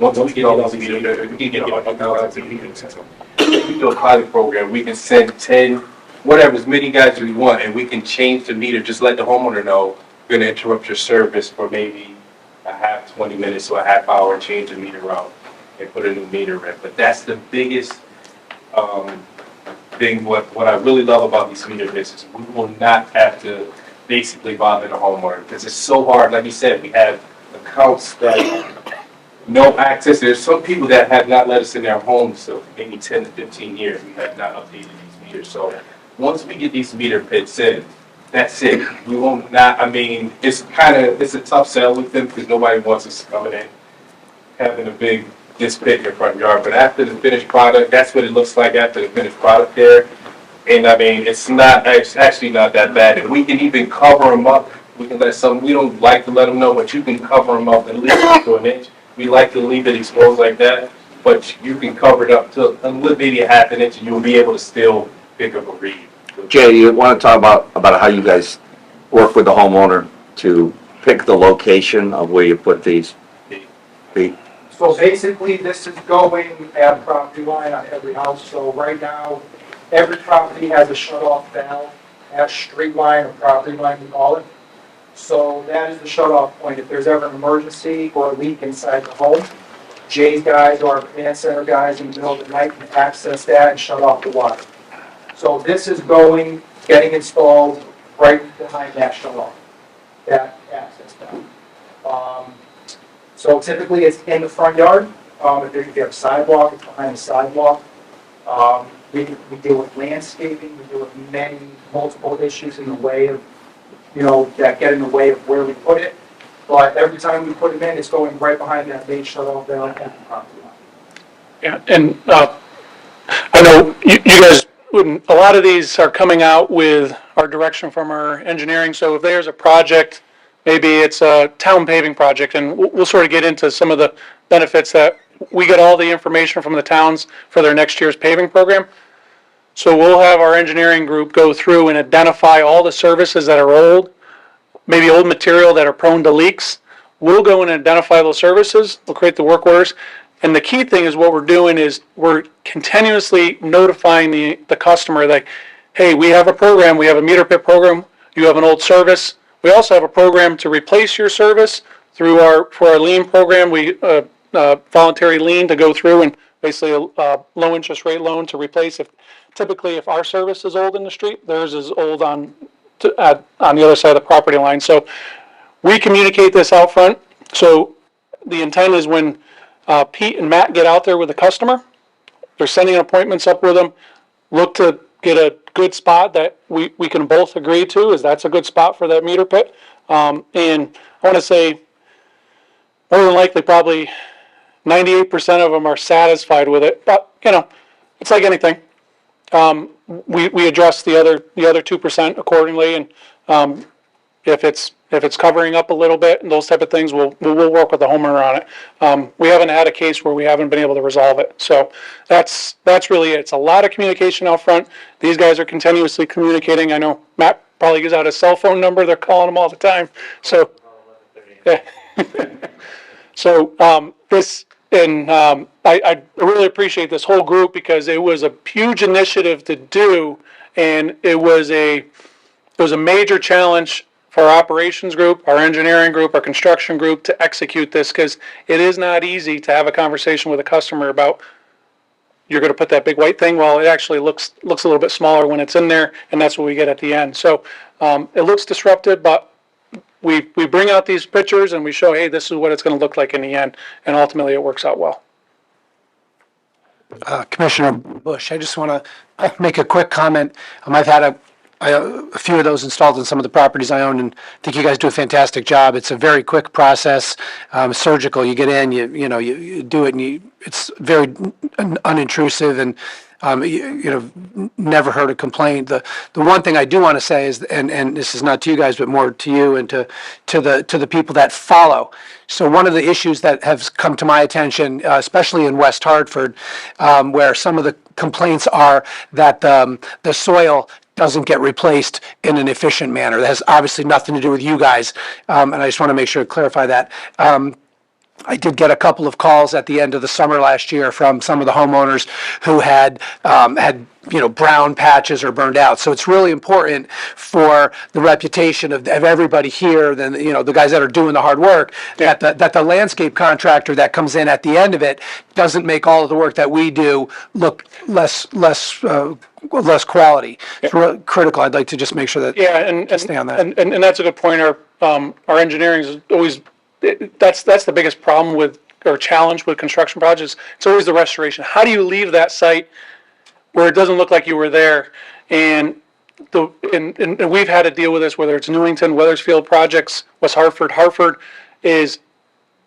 once we get all those meters, we can get 100,000 meters. We do a pilot program. We can send 10, whatever, as many guys as we want, and we can change the meter. Just let the homeowner know we're going to interrupt your service for maybe a half, 20 minutes to a half hour, change the meter out and put a new meter in. But that's the biggest thing. What I really love about these meter pits is we will not have to basically bother the homeowner because it's so hard. Like you said, we have accounts that no access. There's some people that have not let us in their homes so maybe 10 to 15 years. We have not updated these meters. So once we get these meter pits in, that's it. We won't not, I mean, it's a tough sell with them because nobody wants us coming in, having a big this pit in your front yard. But after the finished product, that's what it looks like after the finished product there. And I mean, it's actually not that bad. And we can even cover them up. We can let some, we don't like to let them know, but you can cover them up at least to an inch. We like to leave it exposed like that, but you can cover it up to maybe a half an inch and you'll be able to still pick up a read. Jay, you want to talk about how you guys work with the homeowner to pick the location of where you put these feet? So basically, this is going at property line on every house. So right now, every property has a shut-off valve at street line or property line, we call it. So that is the shut-off point. If there's ever an emergency or a leak inside the home, Jay's guys or our command center guys in the middle of the night can access that and shut off the water. So this is getting installed right behind that shut-off, that access valve. So typically it's in the front yard. If you have a sidewalk, it's behind the sidewalk. We deal with landscaping. We deal with multiple issues in the way of, that get in the way of where we put it. But every time we put it in, it's going right behind that main shut-off valve at the property line. Yeah, and I know you guys, a lot of these are coming out with our direction from our engineering. So if there's a project, maybe it's a town paving project, and we'll sort of get into some of the benefits that we get all the information from the towns for their next year's paving program. So we'll have our engineering group go through and identify all the services that are old, maybe old material that are prone to leaks. We'll go in and identify those services. We'll create the work orders. And the key thing is what we're doing is we're continuously notifying the customer that, hey, we have a program, we have a meter pit program. you have an old service. We also have a program to replace your service for our lien program. We, voluntary lien to go through and basically a low interest rate loan to replace typically if our service is old in the street, theirs is old on the other side of the property line. So we communicate this out front. So the intent is when Pete and Matt get out there with the customer, they're sending appointments up with them, look to get a good spot that we can both agree to, is that's a good spot for that meter pit. And I want to say more than likely probably 98% of them are satisfied with it, but it's like anything. We address the other 2% accordingly, and if it's covering up a little bit and those type of things, we'll work with the homeowner on it. We haven't had a case where we haven't been able to resolve it. So that's really it. It's a lot of communication out front. These guys are continuously communicating. I know Matt probably gives out his cell phone number. They're calling him all the time. So yeah. So I really appreciate this whole group because it was a huge initiative to do, and it was a major challenge for our operations group, our engineering group, our construction group to execute this, because it is not easy to have a conversation with a customer about you're going to put that big white thing. Well, it actually looks a little bit smaller when it's in there, and that's what we get at the end. So it looks disruptive, but we bring out these pictures and we show, hey, this is what it's going to look like in the end, and ultimately it works out well. Commissioner Bush, I just want to make a quick comment. I've had a few of those installed in some of the properties I own, and I think you guys do a fantastic job. It's a very quick process, surgical. You get in, you do it, and it's very unintrusive, and never heard a complaint. The one thing I do want to say is, and this is not to you guys, but more to you and to the people that follow. So one of the issues that has come to my attention, especially in West Hartford, where some of the complaints are that the soil doesn't get replaced in an efficient manner. That has obviously nothing to do with you guys, and I just want to make sure to clarify that. I did get a couple of calls at the end of the summer last year from some of the homeowners who had brown patches or burned out. So it's really important for the reputation of everybody here, then the guys that are doing the hard work, that the landscape contractor that comes in at the end of it doesn't make all of the work that we do look less quality. It's really critical. I'd like to just make sure that and stay on that. And that's a good point. Our engineering is always. That's the biggest problem or challenge with construction projects. It's always the restoration. How do you leave that site where it doesn't look like you were there? And we've had to deal with this, whether it's Newington, Weathersfield projects, West Hartford. Hartford is,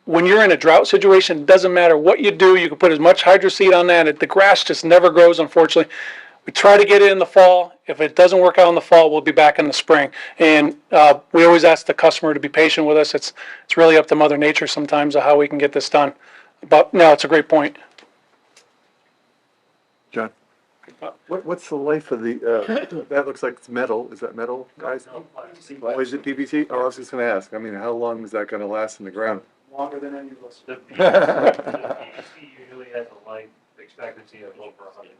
when you're in a drought situation, it doesn't matter what you do. You can put as much hydroseed on that. The grass just never grows, unfortunately. We try to get it in the fall. If it doesn't work out in the fall, we'll be back in the spring. And we always ask the customer to be patient with us. It's really up to Mother Nature sometimes of how we can get this done. But no, it's a great point. John, what's the life of the, that looks like it's metal. Is that metal, guys? Oh, is it PVC? Oh, I was just gonna ask. I mean, how long is that gonna last in the ground? Longer than any of us. The PVC usually has a life expectancy of over 100 years.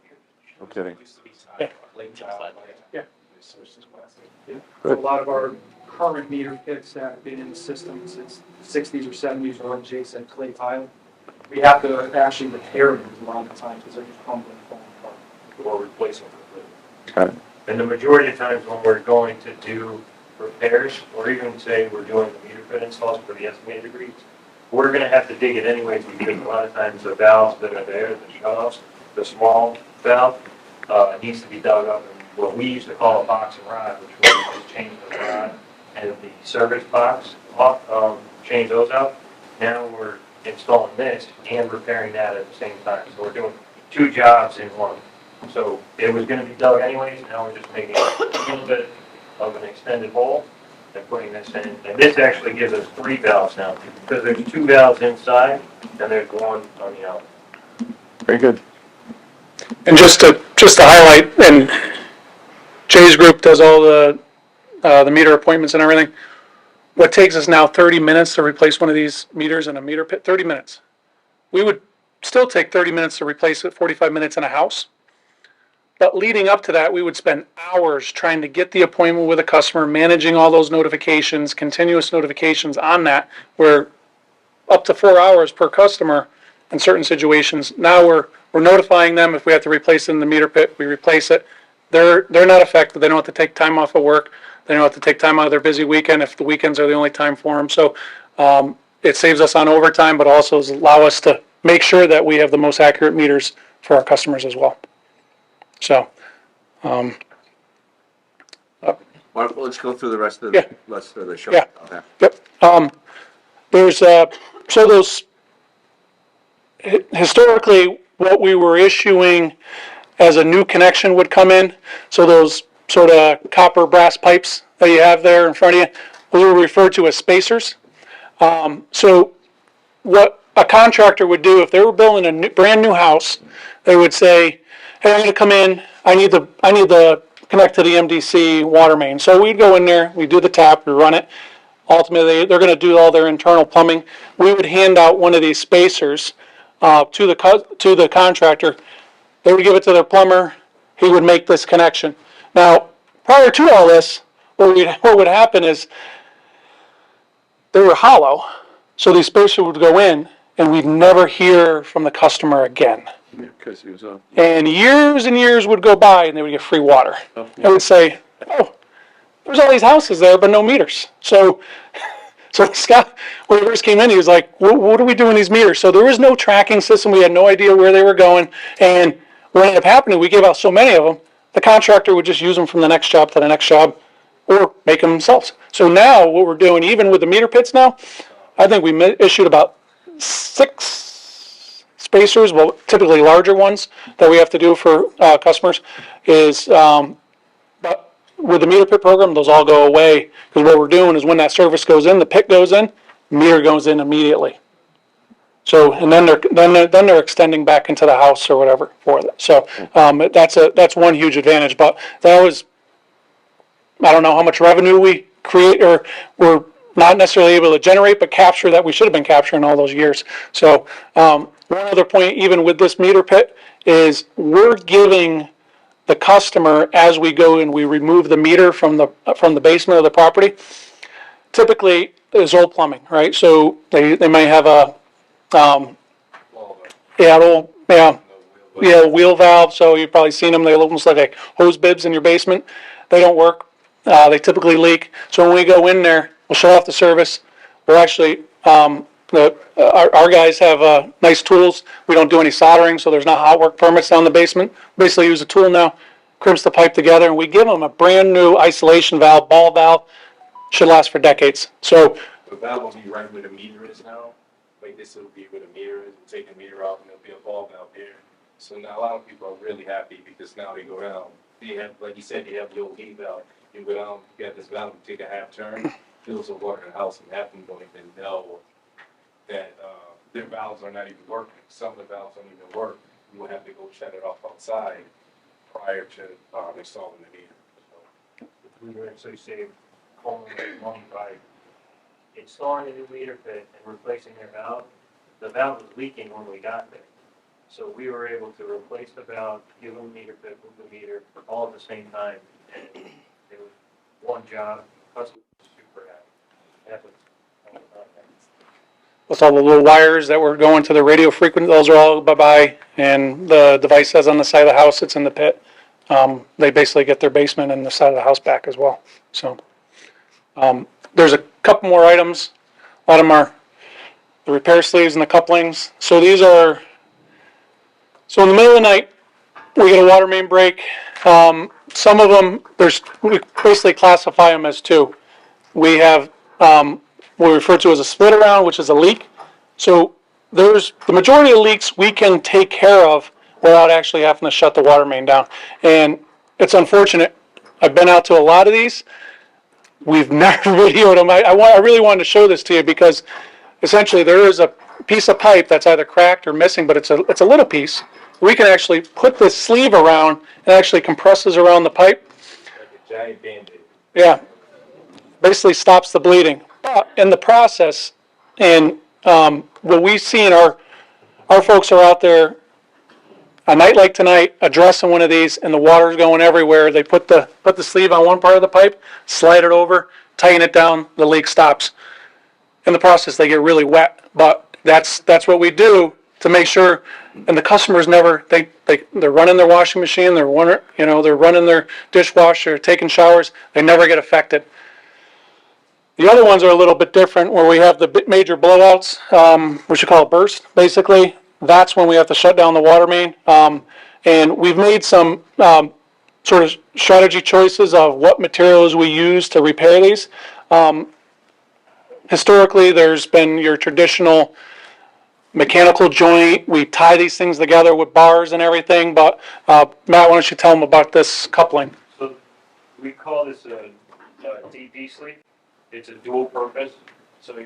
No kidding. Yeah. So a lot of our current meter pits that have been in the system since the 60s or 70s are, like Jay said, clay tile. We have to actually repair them a lot of times because they're just crumbling and falling apart. Or replace them Okay. And the majority of times when we're going to do repairs, or even say we're doing the meter pit installs for the estimated degrees, we're gonna have to dig it anyways because a lot of times the valves that are there, the shutoffs, the small valve, needs to be dug up in what we used to call a box and rod, which was just change the rod and the service box off, change those out. Now we're installing this and repairing that at the same time. So we're doing two jobs in one. So it was gonna be dug anyways, now we're just making a little bit of an extended hole and putting this in. And this actually gives us 3 valves now, because there's 2 valves inside and there's one on the out. Very good. And just to highlight, and Jay's group does all the meter appointments and everything. What takes us now 30 minutes to replace one of these meters in a meter pit? 30 minutes. We would still take 30 minutes to replace it, 45 minutes in a house. But leading up to that, we would spend hours trying to get the appointment with a customer, managing all those notifications, continuous notifications on that, where up to 4 hours per customer in certain situations. Now we're notifying them if we have to replace it in the meter pit, we replace it. They're not affected. They don't have to take time off of work. They don't have to take time out of their busy weekend if the weekends are the only time for them. So it saves us on overtime, but also allow us to make sure that we have the most accurate meters for our customers as well. So, Well, let's go through the rest of Yeah. the show. Yeah. Okay. yep. There's, so those, historically, what we were issuing as a new connection would come in, so those sort of copper brass pipes that you have there in front of you, we were referred to as spacers. So what a contractor would do if they were building a brand new house, they would say, "Hey, I'm going to come in. I need the connect to the MDC water main." So we'd go in there, we do the tap, we run it. Ultimately, they're going to do all their internal plumbing. We would hand out one of these spacers to the contractor. They would give it to their plumber. He would make this connection. Now, prior to all this, what would happen is they were hollow, so these spacers would go in, and we'd never hear from the customer again. Because he was on. And years would go by, and they would get free water. They would say, "Oh, there's all these houses there, but no meters." So Scott, when he first came in, he was like, what are we doing these meters? So there was no tracking system. We had no idea where they were going. And what ended up happening, we gave out so many of them, the contractor would just use them from the next job to the next job or make them themselves. So now what we're doing, even with the meter pits now, I think we issued about 6 spacers, well, typically larger ones that we have to do for customers, is but with the meter pit program, those all go away, because what we're doing is when that service goes in, the pit goes in, meter goes in immediately. So, and then they're extending back into the house or whatever for it. So that's one huge advantage. But that was, I don't know how much revenue we create or we're not necessarily able to generate, but capture that we should have been capturing all those years. So one other point, even with this meter pit, is we're giving the customer, as we go and we remove the meter from the basement of the property, typically there's old plumbing, right? So they might have a wheel valve. So you've probably seen them. They look almost like hose bibs in your basement. They don't work. They typically leak. So when we go in there, we'll shut off the service. We're actually our guys have nice tools. We don't do any soldering, so there's not hot work permits down the basement. Basically use a tool now, crimps the pipe together, and we give them a brand new isolation valve, ball valve. Should last for decades. So The valve will be right where the meter is now. Like this will be where the meter is. We'll take the meter off and there'll be a valve out there. So now a lot of people are really happy because now they go down. They have, like you said, you have the old heat valve. You go down, you got this valve, you take a half turn, fills the water in the house, and half of them don't even know that their valves are not even working. Some of the valves don't even work. You will have to go shut it off outside prior to installing the meter. So, We would actually save homeowners money by installing a new meter pit and replacing their valve. The valve was leaking when we got there. So we were able to replace the valve, give them a meter pit, move the meter, all at the same time. And it was one job, customer was super happy. That was, with all the little wires that were going to the radio frequency, those are all bye-bye. And the device says on the side of the house, it's in the pit. They basically get their basement and the side of the house back as well. So there's a couple more items. A lot of them are the repair sleeves and the couplings. So these are, so in the middle of the night, we get a water main break. Some of them, we basically classify them as 2. We have what we refer to as a split around, which is a leak. So there's the majority of leaks we can take care of without actually having to shut the water main down. And it's unfortunate. I've been out to a lot of these. We've never videoed them. I really wanted to show this to you because essentially there is a piece of pipe that's either cracked or missing, but it's a little piece. We can actually put this sleeve around and actually compresses around the pipe. like a giant Band-Aid. Yeah, basically stops the bleeding. But in the process, and what we see in our folks are out there a night like tonight, addressing one of these, and the water's going everywhere, they put the sleeve on one part of the pipe, slide it over, tighten it down, the leak stops. In the process, they get really wet, but that's what we do to make sure, and the customers never, they're running their washing machine, they're running their dishwasher, taking showers, they never get affected. The other ones are a little bit different, where we have the major blowouts, which you call a burst, basically. That's when we have to shut down the water main. And we've made some sort of strategy choices of what materials we use to repair these. Historically, there's been your traditional mechanical joint. We tie these things together with bars and everything, but Matt, why don't you tell them about this coupling? So we call this a DP sleeve. It's a dual purpose. So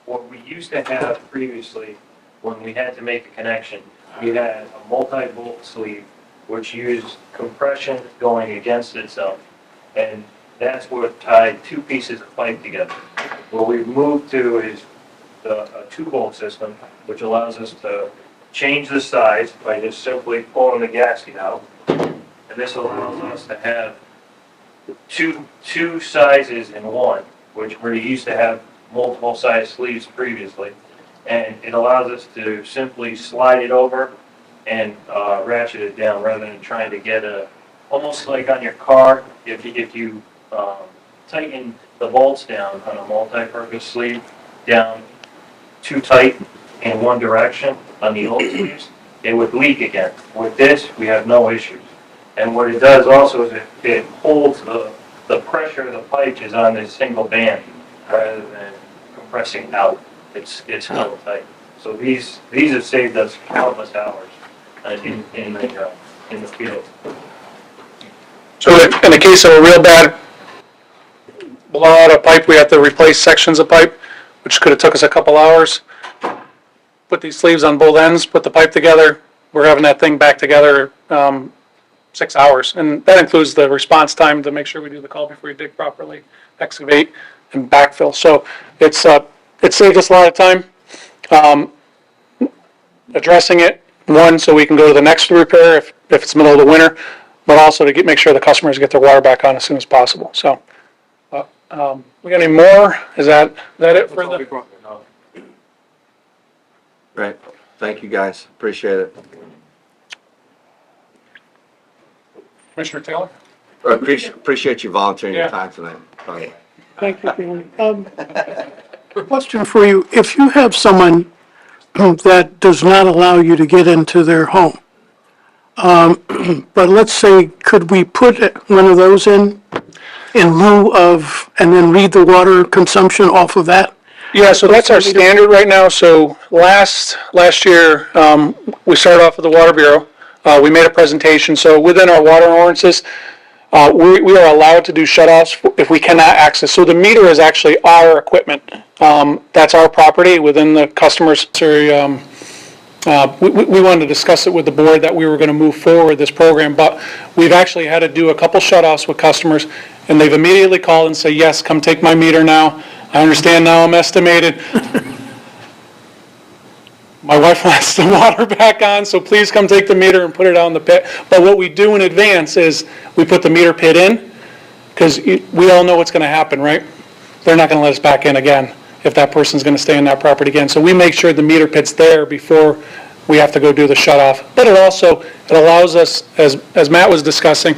what we used to have previously, when we had to make a connection, we had a multi-bolt sleeve, which used compression going against itself. And that's what tied two pieces of pipe together. What we've moved to is a 2-bolt system, which allows us to change the size by just simply pulling the gasket out. And this allows us to have two sizes in one, which we used to have multiple size sleeves previously. And it allows us to simply slide it over and ratchet it down rather than trying to get almost like on your car, if you tighten the bolts down on a multi-purpose sleeve down too tight in one direction on the old sleeves, it would leak again. With this, we have no issues. And what it does also is it holds the pressure of the pipe is on this single band rather than compressing out. It's held tight. So these have saved us countless hours in the field. So in the case of a real bad blowout of pipe, we have to replace sections of pipe, which could have took us a couple hours. Put these sleeves on both ends, put the pipe together. We're having that thing back together 6 hours. And that includes the response time to make sure we do the call before you dig properly, excavate, and backfill. So it saved us a lot of time addressing it. One, so we can go to the next repair if it's middle of the winter, but also to make sure the customers get their water back on as soon as possible. So, we got any more? Is that it for the? Right. Thank you, guys. Appreciate it. Commissioner Taylor? Appreciate you volunteering your Yeah. time tonight. Thank you, Danny. Question for you. If you have someone that does not allow you to get into their home, but let's say, could we put one of those in lieu of, and then read the water consumption off of that? Yeah, so that's our standard right now. So last year, we started off with the Water Bureau. We made a presentation. So within our water ordinances, we are allowed to do shutoffs if we cannot access. So the meter is actually our equipment. That's our property within the customer's. We wanted to discuss it with the board that we were going to move forward this program, but we've actually had to do a couple shutoffs with customers, and they've immediately called and say, yes, come take my meter now. I understand now I'm estimated. My wife wants the water back on, so please come take the meter and put it out in the pit. But what we do in advance is we put the meter pit in, because we all know what's going to happen, right? They're not going to let us back in again if that person's going to stay in that property again. So we make sure the meter pit's there before we have to go do the shutoff. But it allows us, as Matt was discussing,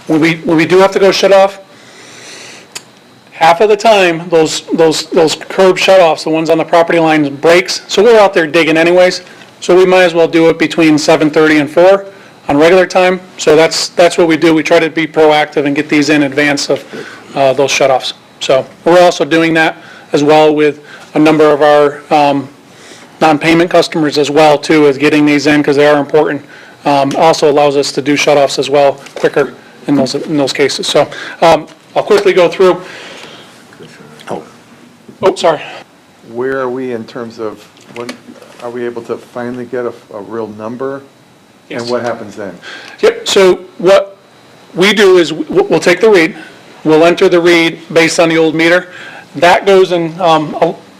when we do have to go shut off, half of the time, those curb shutoffs, the ones on the property lines, breaks. So we're out there digging anyways. So we might as well do it between 7:30 and 4 on regular time. So that's what we do. We try to be proactive and get these in advance of those shutoffs. So we're also doing that as well with a number of our non-payment customers as well too, is getting these in because they are important. Also allows us to do shutoffs as well quicker in those cases. So I'll quickly go through. Oh, sorry. Where are we in terms of, when, are we able to finally get a real number? Yes. And what happens then? Yep, so what we do is we'll take the read, we'll enter the read based on the old meter. That goes in,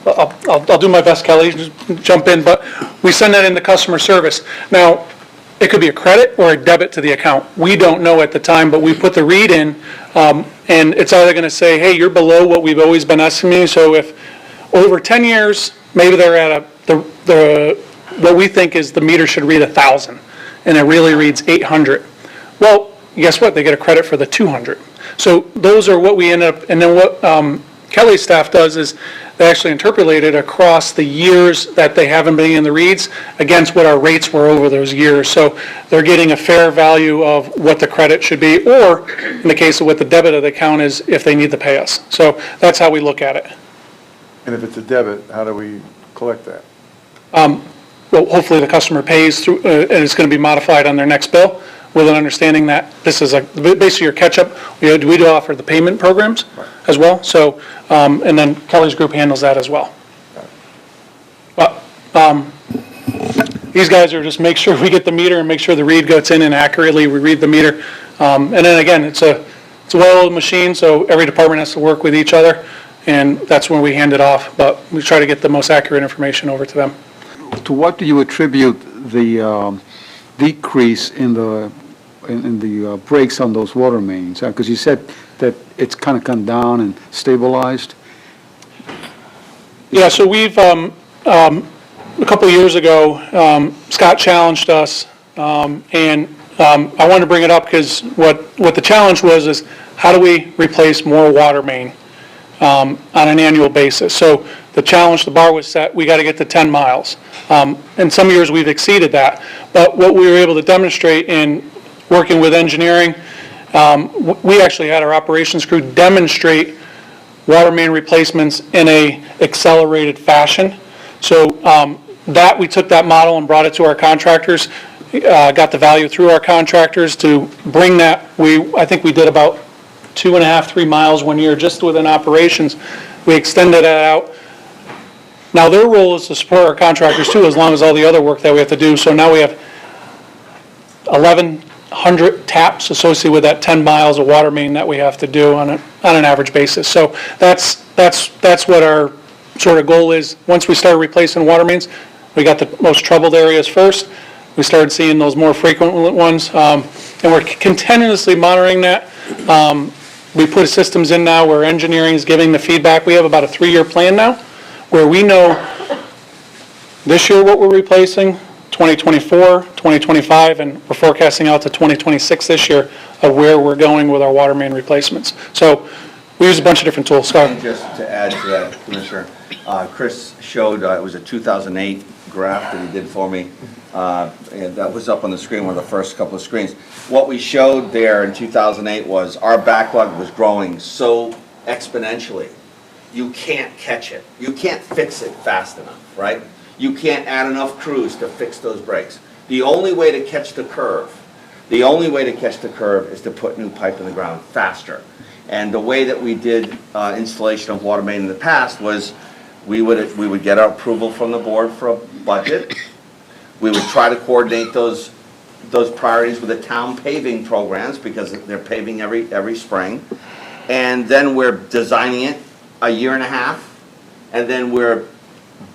I'll do my best, Kelly, just jump in, but we send that into customer service. Now, it could be a credit or a debit to the account. We don't know at the time, but we put the read in, and it's either going to say, hey, you're below what we've always been estimating. So if over 10 years, maybe they're at what we think is the meter should read 1,000, and it really reads 800. Well, guess what? They get a credit for the 200. So those are what we end up, and then what Kelly's staff does is they actually interpolate it across the years that they haven't been in the reads against what our rates were over those years. So they're getting a fair value of what the credit should be, or in the case of what the debit of the account is, if they need to pay us. So that's how we look at it. And if it's a debit, how do we collect that? Well, hopefully the customer pays through, and it's going to be modified on their next bill with an understanding that this is basically your catch-up. We do offer the payment programs as well. So, and then Kelly's group handles that as well. But these guys are just make sure we get the meter and make sure the read goes in and accurately we read the meter. And then again, it's a well-oiled machine, so every department has to work with each other, and that's when we hand it off. But we try to get the most accurate information over to them. To what do you attribute the decrease in the breaks on those water mains? Because you said that it's kind of come down and stabilized. Yeah, so we've a couple of years ago, Scott challenged us, and I wanted to bring it up because what the challenge was is how do we replace more water main on an annual basis? So the challenge, the bar was set, we got to get to 10 miles. And some years we've exceeded that. But what we were able to demonstrate in working with engineering, we actually had our operations crew demonstrate water main replacements in a accelerated fashion. So that we took that model and brought it to our contractors, got the value through our contractors to bring that. I think we did about 2.5, 3 miles one year just within operations. We extended that out. Now their role is to support our contractors too, as long as all the other work that we have to do. So now we have 1,100 taps associated with that 10 miles of water main that we have to do on an average basis. So that's what our sort of goal is. Once we start replacing water mains, we got the most troubled areas first. We started seeing those more frequent ones, and we're continuously monitoring that. We put systems in now where engineering is giving the feedback. We have about a 3-year plan now where we know this year what we're replacing, 2024, 2025, and we're forecasting out to 2026 this year of where we're going with our water main replacements. So we use a bunch of different tools. Scott? And just to add to that, Commissioner, Chris showed, it was a 2008 graph that he did for me, and that was up on the screen, one of the first couple of screens. What we showed there in 2008 was our backlog was growing so exponentially. You can't catch it. You can't fix it fast enough, right? You can't add enough crews to fix those breaks. The only way to catch the curve is to put new pipe in the ground faster. And the way that we did installation of water main in the past was we would get our approval from the board for a budget. We would try to coordinate those priorities with the town paving programs because they're paving every spring. And then we're designing it a year and a half, and then we're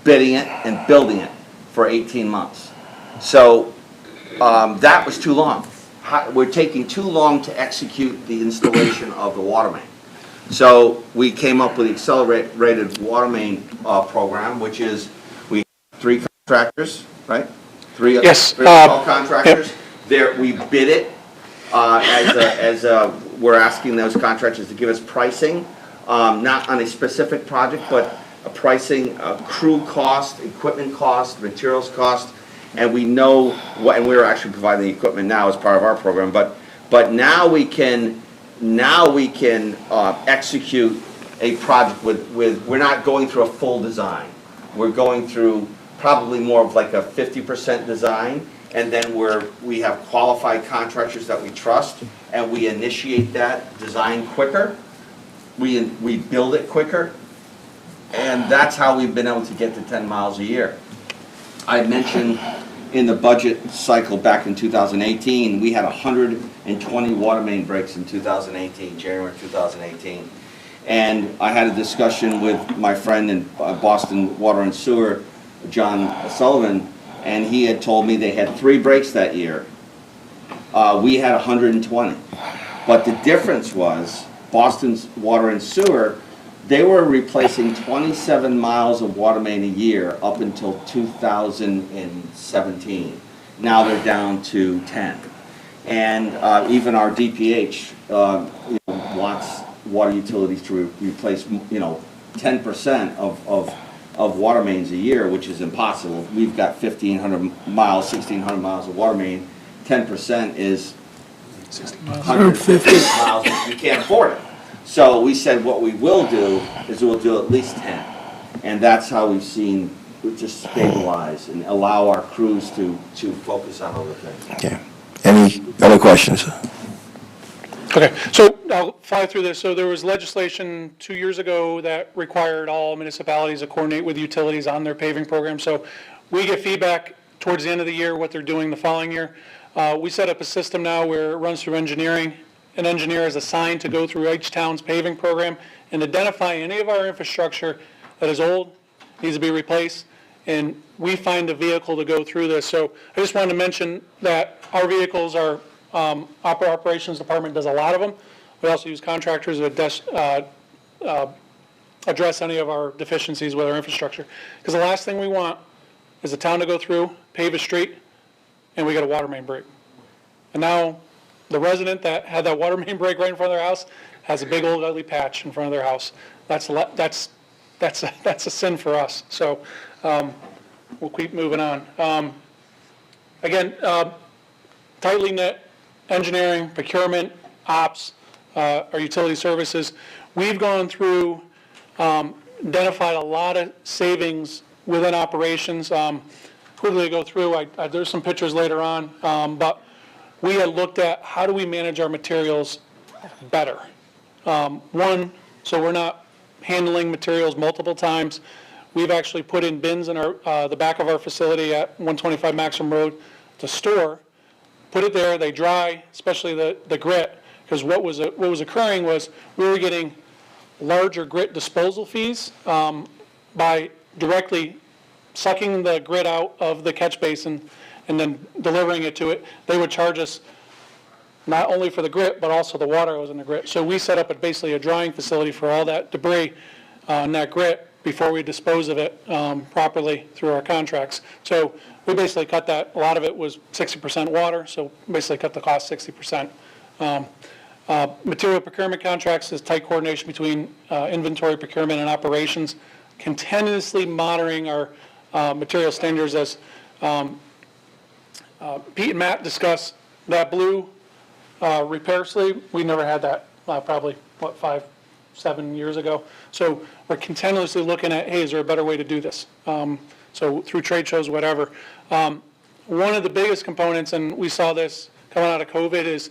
bidding it and building it for 18 months. So that was too long. We're taking too long to execute the installation of the water main. So we came up with the accelerated water main program, which is we have 3 contractors, right? Three contractors. Yep. There, we bid it we're asking those contractors to give us pricing, not on a specific project, but a pricing, crew cost, equipment cost, materials cost, and we know what, and we're actually providing the equipment now as part of our program, but now we can execute a project with, we're not going through a full design. We're going through probably more of like a 50% design, and then we have qualified contractors that we trust, and we initiate that design quicker. We build it quicker, and that's how we've been able to get to 10 miles a year. I mentioned in the budget cycle back in 2018, we had 120 water main breaks in 2018, January 2018. And I had a discussion with my friend in Boston Water and Sewer, John Sullivan, and he had told me they had 3 breaks that year. We had 120. But the difference was Boston's Water and Sewer, they were replacing 27 miles of water main a year up until 2017. Now they're down to 10. And even our DPH wants water utilities to replace 10% of water mains a year, which is impossible. We've got 1,500 miles, 1,600 miles of water main. 10% is 150 miles. We can't afford it. So we said what we will do is we'll do at least 10. And that's how we've seen it just stabilize and allow our crews to focus on other things. Okay. Any other questions? Okay, so I'll fly through this. So there was legislation 2 years ago that required all municipalities to coordinate with utilities on their paving program. So we get feedback towards the end of the year, what they're doing the following year. We set up a system now where it runs through engineering. An engineer is assigned to go through each town's paving program and identify any of our infrastructure that is old, needs to be replaced, and we find a vehicle to go through this. So I just wanted to mention that our vehicles are, operations department does a lot of them. We also use contractors to address any of our deficiencies with our infrastructure. Because the last thing we want is the town to go through, pave a street, and we got a water main break. And now the resident that had that water main break right in front of their house has a big old ugly patch in front of their house. That's a sin for us. So we'll keep moving on. Again, tightly knit engineering, procurement, ops, our utility services. We've gone through, identified a lot of savings within operations. Quickly go through, there's some pictures later on, but we had looked at how do we manage our materials better. One, so we're not handling materials multiple times. We've actually put in bins in the back of our facility at 125 Maxim Road to store. Put it there, they dry, especially the grit, because what was occurring was we were getting larger grit disposal fees by directly sucking the grit out of the catch basin and then delivering it to it. They would charge us not only for the grit, but also the water that was in the grit. So we set up basically a drying facility for all that debris and that grit before we dispose of it properly through our contracts. So we basically cut that. A lot of it was 60% water, so basically cut the cost 60%. Material procurement contracts is tight coordination between inventory procurement and operations, continuously monitoring our material standards. As Pete and Matt discussed, that blue repair sleeve, we never had that probably, 5-7 years ago. So we're continuously looking at, hey, is there a better way to do this? So through trade shows, whatever. One of the biggest components, and we saw this coming out of COVID, is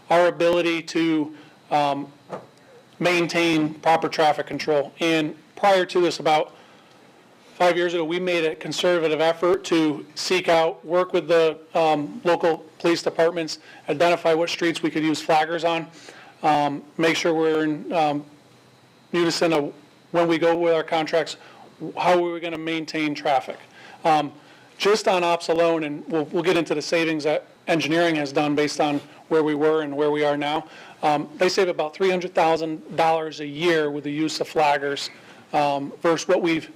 our ability to maintain proper traffic control. And prior to this, about 5 years ago, we made a conservative effort to seek out, work with the local police departments, identify what streets we could use flaggers on, make sure we're in unison of when we go with our contracts, how we were going to maintain traffic. Just on ops alone, and we'll get into the savings that engineering has done based on where we were and where we are now, they save about $300,000 a year with the use of flaggers versus what we've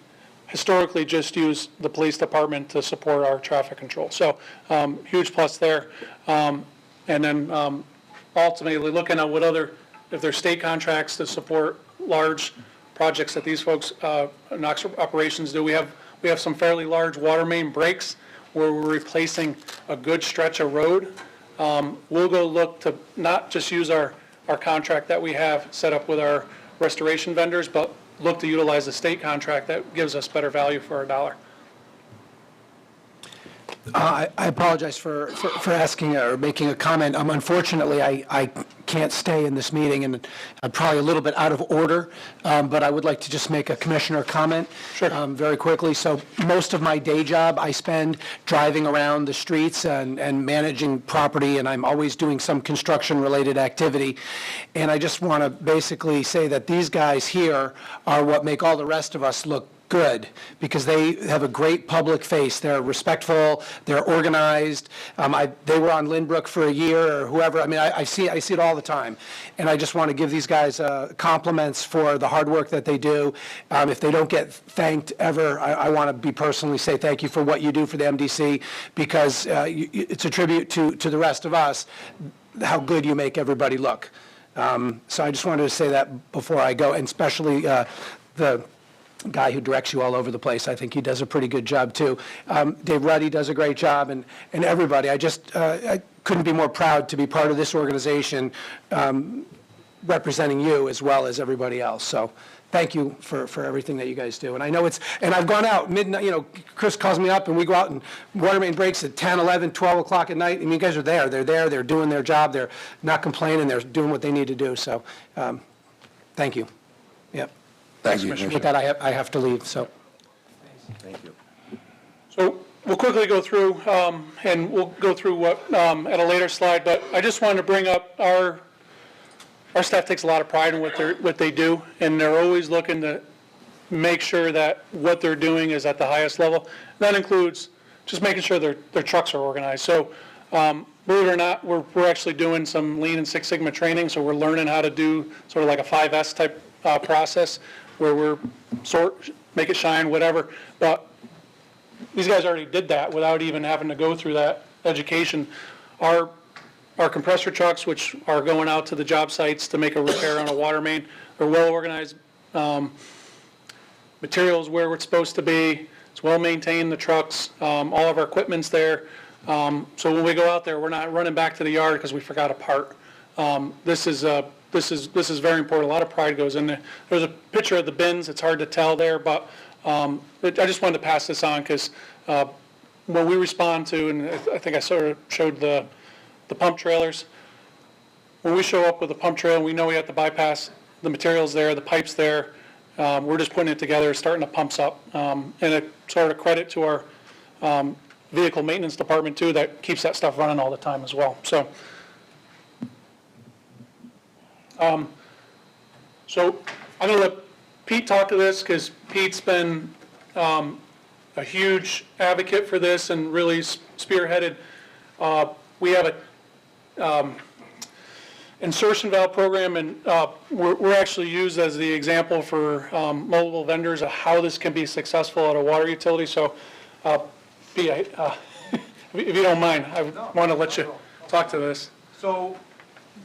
historically just used the police department to support our traffic control. So huge plus there. And then ultimately looking at what other, if there's state contracts to support large projects that these folks, Knox operations do. We have some fairly large water main breaks where we're replacing a good stretch of road. We'll go look to not just use our contract that we have set up with our restoration vendors, but look to utilize the state contract that gives us better value for our dollar. I apologize for asking or making a comment. Unfortunately, I can't stay in this meeting, and I'm probably a little bit out of order, but I would like to just make a commissioner comment. Sure. Very quickly. So most of my day job, I spend driving around the streets and managing property, and I'm always doing some construction-related activity. And I just want to basically say that these guys here are what make all the rest of us look good, because they have a great public face. They're respectful, they're organized. They were on Lynbrook for a year, or whoever. I mean, I see it all the time. And I just want to give these guys compliments for the hard work that they do. If they don't get thanked ever, I want to be personally say thank you for what you do for the MDC, because it's a tribute to the rest of us, how good you make everybody look. So I just wanted to say that before I go, and especially the guy who directs you all over the place. I think he does a pretty good job, too. Dave Ruddy does a great job, and everybody. I couldn't be more proud to be part of this organization, representing you as well as everybody else. So thank you for everything that you guys do. And I know and I've gone out midnight, Chris calls me up, and we go out, and water main breaks at 10, 11, 12 o'clock at night, and you guys are there. They're there, they're doing their job, they're not complaining, they're doing what they need to do. So thank you. Yep. Thank you, With Commissioner. that, I have to leave, so. Thank you. So we'll quickly go through, and we'll go through what, at a later slide, but I just wanted to bring up our staff takes a lot of pride in what they do, and they're always looking to make sure that what they're doing is at the highest level. That includes just making sure their trucks are organized. So believe it or not, we're actually doing some Lean and Six Sigma training, so we're learning how to do sort of like a 5S type process, where we're make it shine, whatever. But these guys already did that without even having to go through that education. Our compressor trucks, which are going out to the job sites to make a repair on a water main, are well organized. Materials where it's supposed to be. It's well maintained, the trucks. All of our equipment's there. So when we go out there, we're not running back to the yard because we forgot a part. This is very important. A lot of pride goes in there. There's a picture of the bins. It's hard to tell there, but I just wanted to pass this on, because when we respond to, and I think I sort of showed the pump trailers. When we show up with a pump trailer, we know we have to bypass the materials there, the pipes there. We're just putting it together, starting the pumps up, and a sort of credit to our vehicle maintenance department too, that keeps that stuff running all the time as well. So. So I'm going to let Pete talk to this, because Pete's been a huge advocate for this and really spearheaded. We have a insertion valve program, and we're actually used as the example for multiple vendors of how this can be successful at a water utility. So Pete, if you don't mind, I want to let you talk to this. So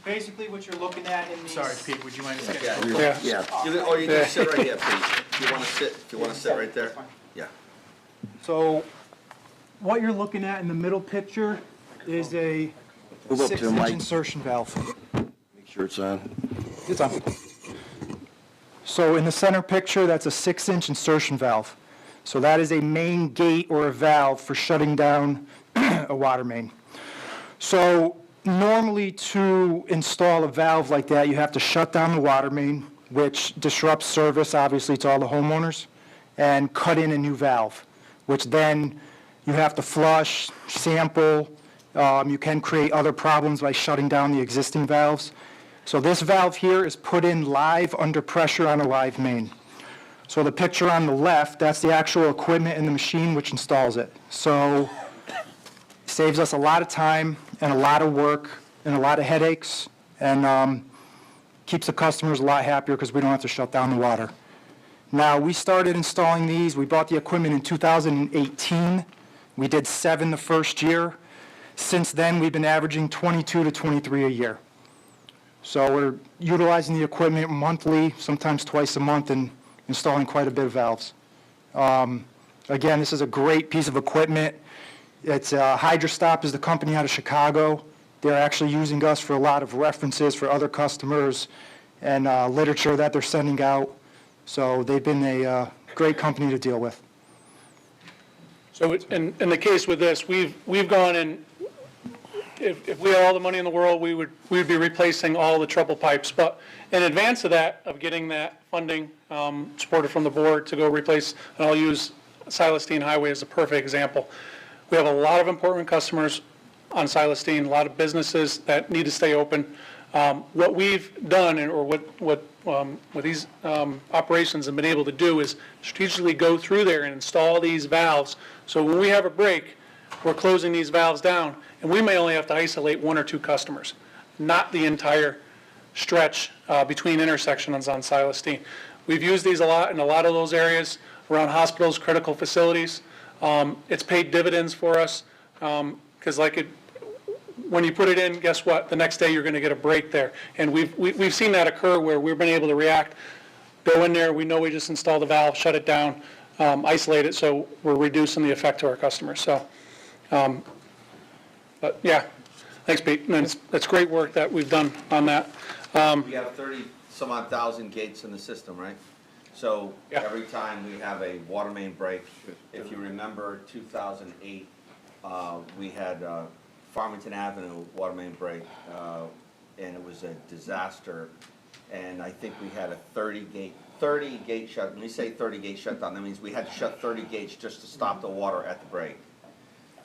basically what you're looking at in these... Sorry, Pete, would you mind just getting... Yeah. Or you can sit right here, Pete. If you want to sit right there. Yeah. So what you're looking at in the middle picture is a Move up to the 6-inch mic. insertion valve. Make sure it's on. It's on. So in the center picture, that's a 6-inch insertion valve. So that is a main gate or a valve for shutting down a water main. So normally to install a valve like that, you have to shut down the water main, which disrupts service, obviously, to all the homeowners, and cut in a new valve, which then you have to flush, sample. You can create other problems by shutting down the existing valves. So this valve here is put in live under pressure on a live main. So the picture on the left, that's the actual equipment in the machine which installs it. So saves us a lot of time and a lot of work and a lot of headaches, and keeps the customers a lot happier because we don't have to shut down the water. Now, we started installing these. We bought the equipment in 2018. We did 7 the first year. Since then, we've been averaging 22 to 23 a year. So we're utilizing the equipment monthly, sometimes twice a month, and installing quite a bit of valves. Again, this is a great piece of equipment. It's Hydrostop is the company out of Chicago. They're actually using us for a lot of references for other customers and literature that they're sending out. So they've been a great company to deal with. So in the case with this, we've gone and if we had all the money in the world, we would be replacing all the treble pipes. But in advance of that, of getting that funding supported from the board to go replace, and I'll use Silestein Highway as a perfect example. We have a lot of important customers on Silestein, a lot of businesses that need to stay open. What we've done, or what these operations have been able to do, is strategically go through there and install these valves. So when we have a break, we're closing these valves down, and we may only have to isolate 1 or 2 customers, not the entire stretch between intersections on Silestein. We've used these a lot in a lot of those areas around hospitals, critical facilities. It's paid dividends for us because when you put it in, guess what? The next day you're going to get a break there. And we've seen that occur where we've been able to react, go in there, we know we just installed the valve, shut it down, isolate it, so we're reducing the effect to our customers. So, but yeah, thanks, Pete. And it's great work that we've done on that. We have 30-some-odd thousand gates in the system, right? So every time we have a water main break, if you remember 2008, we had Farmington Avenue water main break, and it was a disaster. And I think we had a 30 gate shut. When we say 30 gate shutdown, that means we had to shut 30 gates just to stop the water at the break.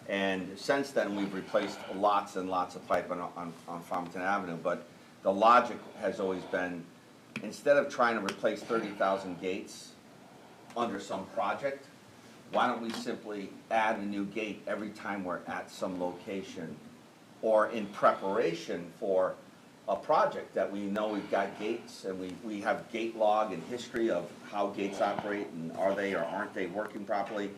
And since then, we've replaced lots and lots of pipe on Farmington Avenue. But the logic has always been, instead of trying to replace 30,000 gates under some project, why don't we simply add a new gate every time we're at some location or in preparation for a project that we know we've got gates and we have gate log and history of how gates operate and are they or aren't they working properly.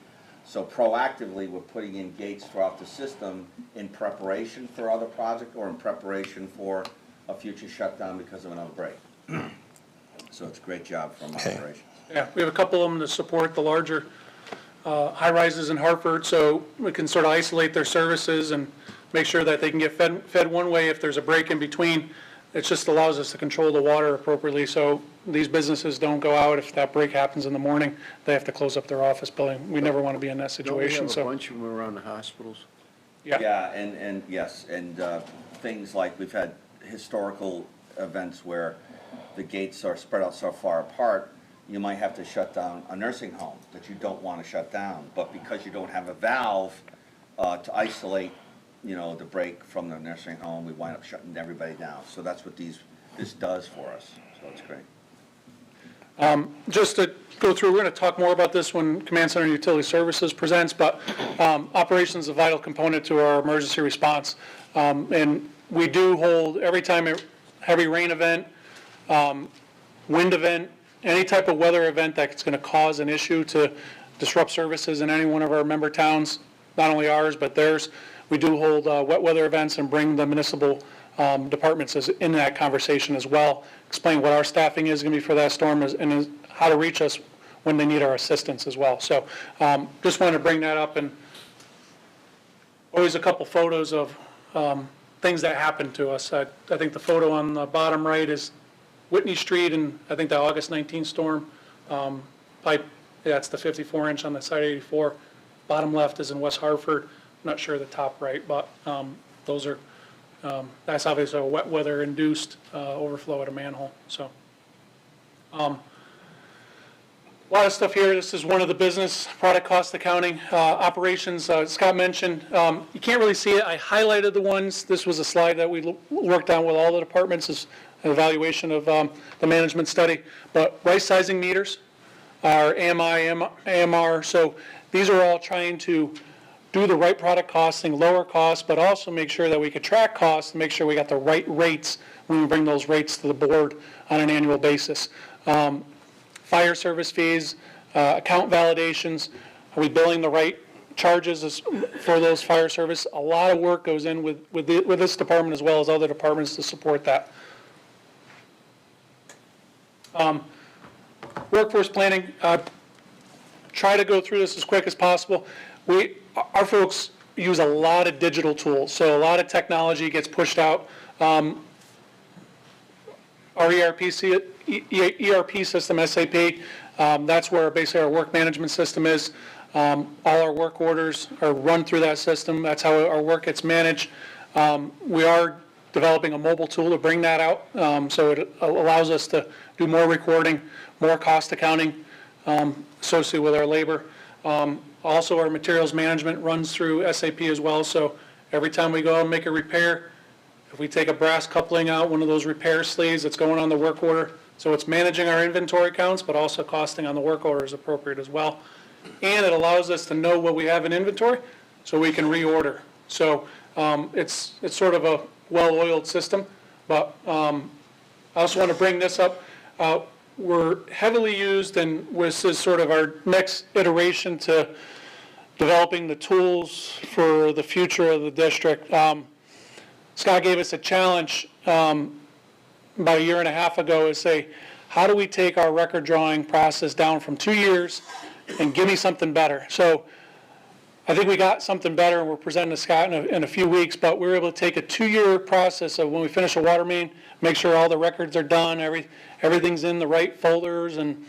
So proactively, we're putting in gates throughout the system in preparation for other project or in preparation for a future shutdown because of another break. So it's a great job from operations. Yeah, we have a couple of them to support the larger high rises in Hartford, so we can sort of isolate their services and make sure that they can get fed one way if there's a break in between. It just allows us to control the water appropriately, so these businesses don't go out. If that break happens in the morning, they have to close up their office building. We never want to be in that situation. Don't we have a bunch of them around the hospitals? Yeah, and yes, and things like we've had historical events where the gates are spread out so far apart, you might have to shut down a nursing home that you don't want to shut down, but because you don't have a valve to isolate, the break from the nursing home, we wind up shutting everybody down. So that's what this does for us. So it's great. Just to go through, we're going to talk more about this when Command Center Utility Services presents, but operations is a vital component to our emergency response. And we do hold, every time a heavy rain event, wind event, any type of weather event that's going to cause an issue to disrupt services in any one of our member towns, not only ours but theirs, we do hold wet weather events and bring the municipal departments in that conversation as well, explain what our staffing is going to be for that storm and how to reach us when they need our assistance as well. So just wanted to bring that up, and always a couple photos of things that happened to us. I think the photo on the bottom right is Whitney Street and I think the August 19th storm pipe. That's the 54-inch on the side 84. Bottom left is in West Hartford. Not sure the top right, but those are, that's obviously a wet weather induced overflow at a manhole. So a lot of stuff here. This is one of the business product cost accounting operations Scott mentioned. You can't really see it. I highlighted the ones. This was a slide that we worked on with all the departments as an evaluation of the management study. But right sizing meters are AMI, AMR. So these are all trying to do the right product costing, lower costs, but also make sure that we could track costs and make sure we got the right rates when we bring those rates to the board on an annual basis. Fire service fees, account validations, are we billing the right charges for those fire service? A lot of work goes in with this department as well as other departments to support that. Workforce planning, try to go through this as quick as possible. Our folks use a lot of digital tools, so a lot of technology gets pushed out. Our ERP system, SAP, that's where basically our work management system is. All our work orders are run through that system. That's how our work gets managed. We are developing a mobile tool to bring that out, so it allows us to do more recording, more cost accounting associated with our labor. Also, our materials management runs through SAP as well, so every time we go out and make a repair, if we take a brass coupling out, one of those repair sleeves that's going on the work order, so it's managing our inventory counts, but also costing on the work order is appropriate as well. And it allows us to know what we have in inventory, so we can reorder. So it's sort of a well-oiled system, but I also want to bring this up. We're heavily used, and this is sort of our next iteration to developing the tools for the future of the district. Scott gave us a challenge about a year and a half ago, is say, how do we take our record drawing process down from 2 years and give me something better? So I think we got something better, and we're presenting to Scott in a few weeks, but we were able to take a 2-year process of when we finish a water main, make sure all the records are done, everything's in the right folders, and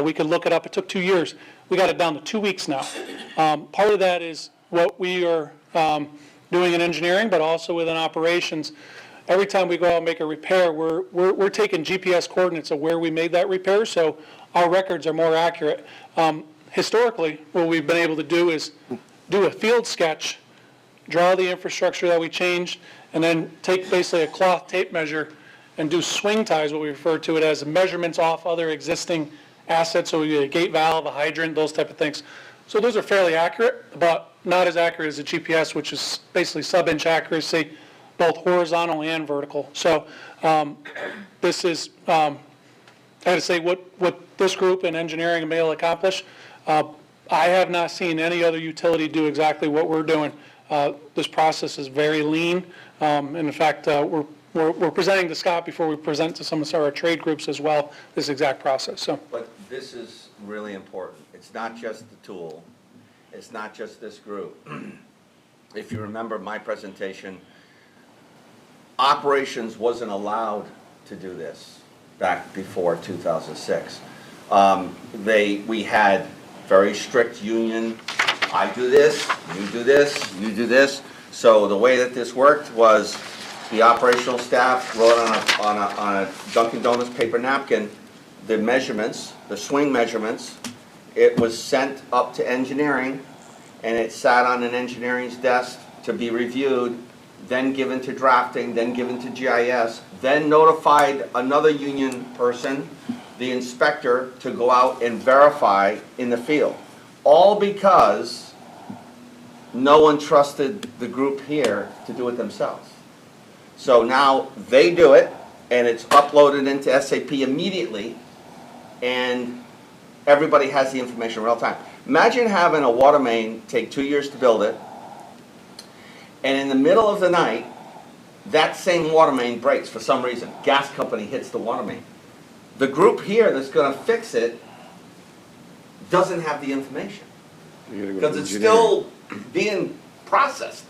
we could look it up. It took 2 years. We got it down to 2 weeks now. Part of that is what we are doing in engineering, but also within operations. Every time we go out and make a repair, we're taking GPS coordinates of where we made that repair, so our records are more accurate. Historically, what we've been able to do is do a field sketch, draw the infrastructure that we changed, and then take basically a cloth tape measure and do swing ties, what we refer to it as, measurements off other existing assets, so we get a gate valve, a hydrant, those type of things. So those are fairly accurate, but not as accurate as the GPS, which is basically sub-inch accuracy, both horizontal and vertical. So this is, I got to say, what this group in engineering and been able to accomplish, I have not seen any other utility do exactly what we're doing. This process is very lean, and in fact, we're presenting to Scott before we present to some of our trade groups as well, this exact process. So, But this is really important. It's not just the tool. It's not just this group. If you remember my presentation, operations wasn't allowed to do this back before 2006. We had very strict union, I do this, you do this, you do this. So the way that this worked was the operational staff wrote on a Dunkin' Donuts paper napkin the measurements, the swing measurements. It was sent up to engineering, and it sat on an engineering's desk to be reviewed, then given to drafting, then given to GIS, then notified another union person, the inspector, to go out and verify in the field. All because no one trusted the group here to do it themselves. So now they do it, and it's uploaded into SAP immediately, and everybody has the information in real time. Imagine having a water main take 2 years to build it, and in the middle of the night, that same water main breaks for some reason. Gas company hits the water main. The group here that's going to fix it doesn't have the information because it's still being processed.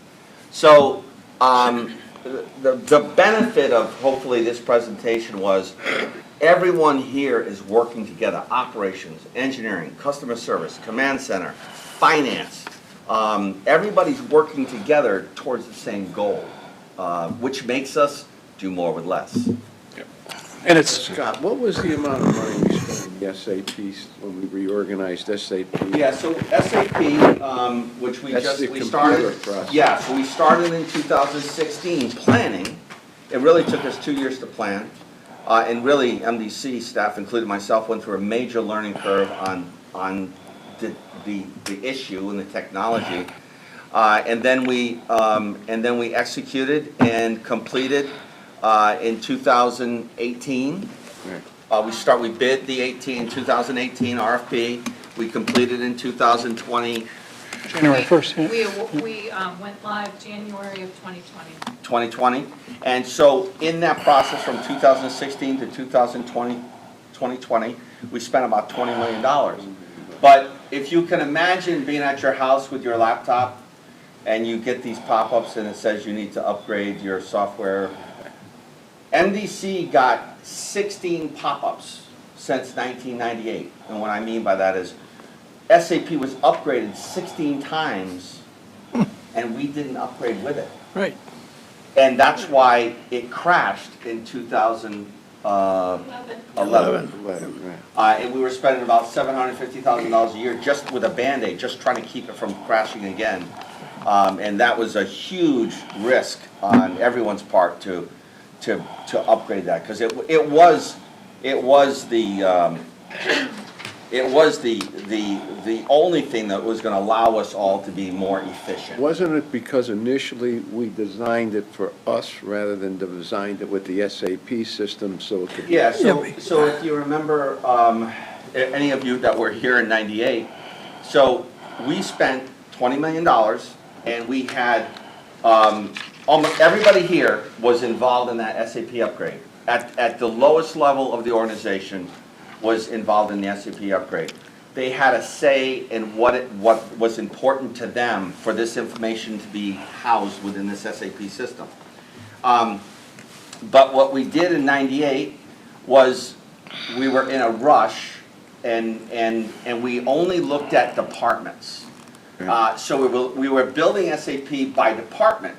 So the benefit of hopefully this presentation was everyone here is working together. Operations, engineering, customer service, command center, finance. Everybody's working together towards the same goal, which makes us do more with less. and it's Scott, what was the amount of money we spent in the SAPs when we reorganized SAP? Yeah, so SAP, which we That's just, the we computer started, process. yeah, so we started in 2016 planning. It really took us 2 years to plan. And really, MDC staff, including myself, went through a major learning curve on the issue and the technology. And then we executed and completed in 2018. We bid the 2018 RFP. We completed in 2020. January 1st. Yeah. We went live January of 2020. 2020. And so in that process from 2016 to 2020, we spent about $20 million. But if you can imagine being at your house with your laptop and you get these pop-ups and it says you need to upgrade your software. MDC got 16 pop-ups since 1998. And what I mean by that is SAP was upgraded 16 times, and we didn't upgrade with it. Right. And that's why it crashed in 2011. And we were spending about $750,000 a year just with a Band-Aid, just trying to keep it from crashing again. And that was a huge risk on everyone's part to upgrade that, because it was the only thing that was going to allow us all to be more efficient. Wasn't it because initially we designed it for us rather than designed it with the SAP system so it could? Yeah, so if you remember, any of you that were here in '98, so we spent $20 million, and we had, almost everybody here was involved in that SAP upgrade. At the lowest level of the organization was involved in the SAP upgrade. They had a say in what was important to them for this information to be housed within this SAP system. But what we did in '98 was we were in a rush, and we only looked at departments. So we were building SAP by department,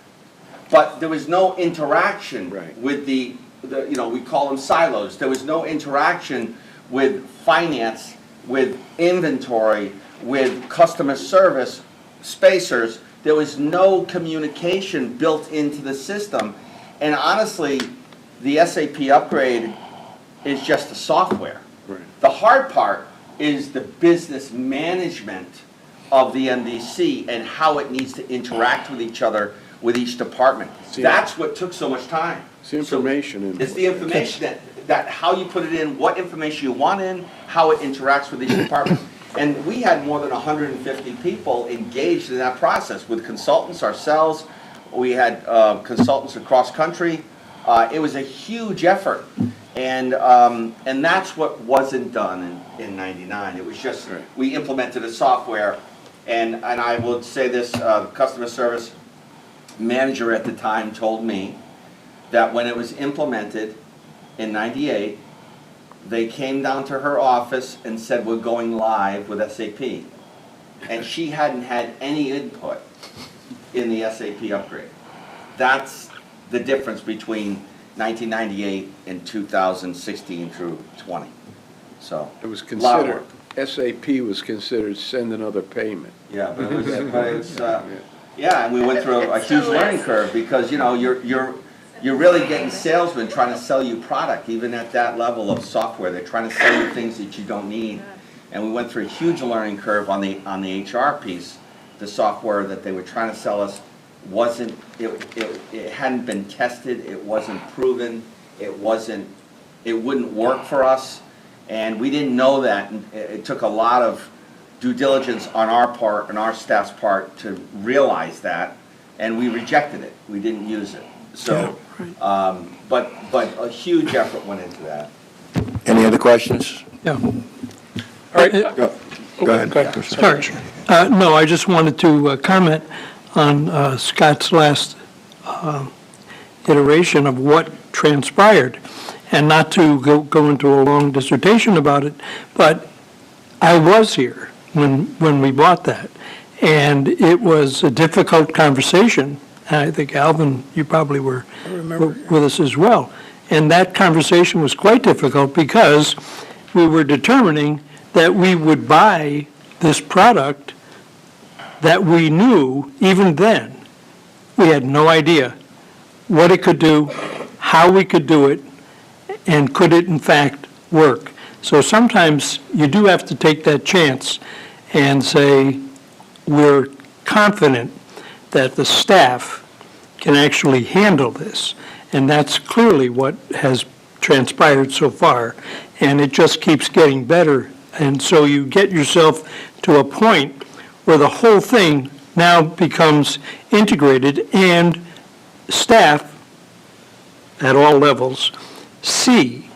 but there was no interaction with the we call them silos. There was no interaction with finance, with inventory, with customer service, spacers. There was no communication built into the system. And honestly, the SAP upgrade is just the software. The hard part is the business management of the MDC and how it needs to interact with each other, with each department. That's what took so much time. It's the information. It's the information that how you put it in, what information you want in, how it interacts with each department. And we had more than 150 people engaged in that process with consultants ourselves. We had consultants across country. It was a huge effort. And that's what wasn't done in '99. It was just, we implemented a software. And I will say this, the customer service manager at the time told me that when it was implemented in '98, they came down to her office and said, we're going live with SAP. And she hadn't had any input in the SAP upgrade. That's the difference between 1998 and 2016 through 20. So It was a lot of considered, work. SAP was considered send another payment. Yeah, but it's, yeah, and we went through a huge learning curve because, you're really getting salesmen trying to sell you product, even at that level of software. They're trying to sell you things that you don't need. And we went through a huge learning curve on the HR piece. The software that they were trying to sell us wasn't, it hadn't been tested, it wasn't proven, it wouldn't work for us. And we didn't know that. And it took a lot of due diligence on our part and our staff's part to realize that, and we rejected it. We didn't use it. So, but a huge effort went into that. Any other questions? Yeah. All right, Go ahead. Sorry. No, I just wanted to comment on Scott's last iteration of what transpired, and not to go into a long dissertation about it, but I was here when we bought that, and it was a difficult conversation. I think, Alvin, you probably were with us as well. And that conversation was quite difficult because we were determining that we would buy this product that we knew, even then, we had no idea what it could do, how we could do it, and could it in fact work. So sometimes you do have to take that chance and say, we're confident that the staff can actually handle this. And that's clearly what has transpired so far. And it just keeps getting better. And so you get yourself to a point where the whole thing now becomes integrated, and staff at all levels see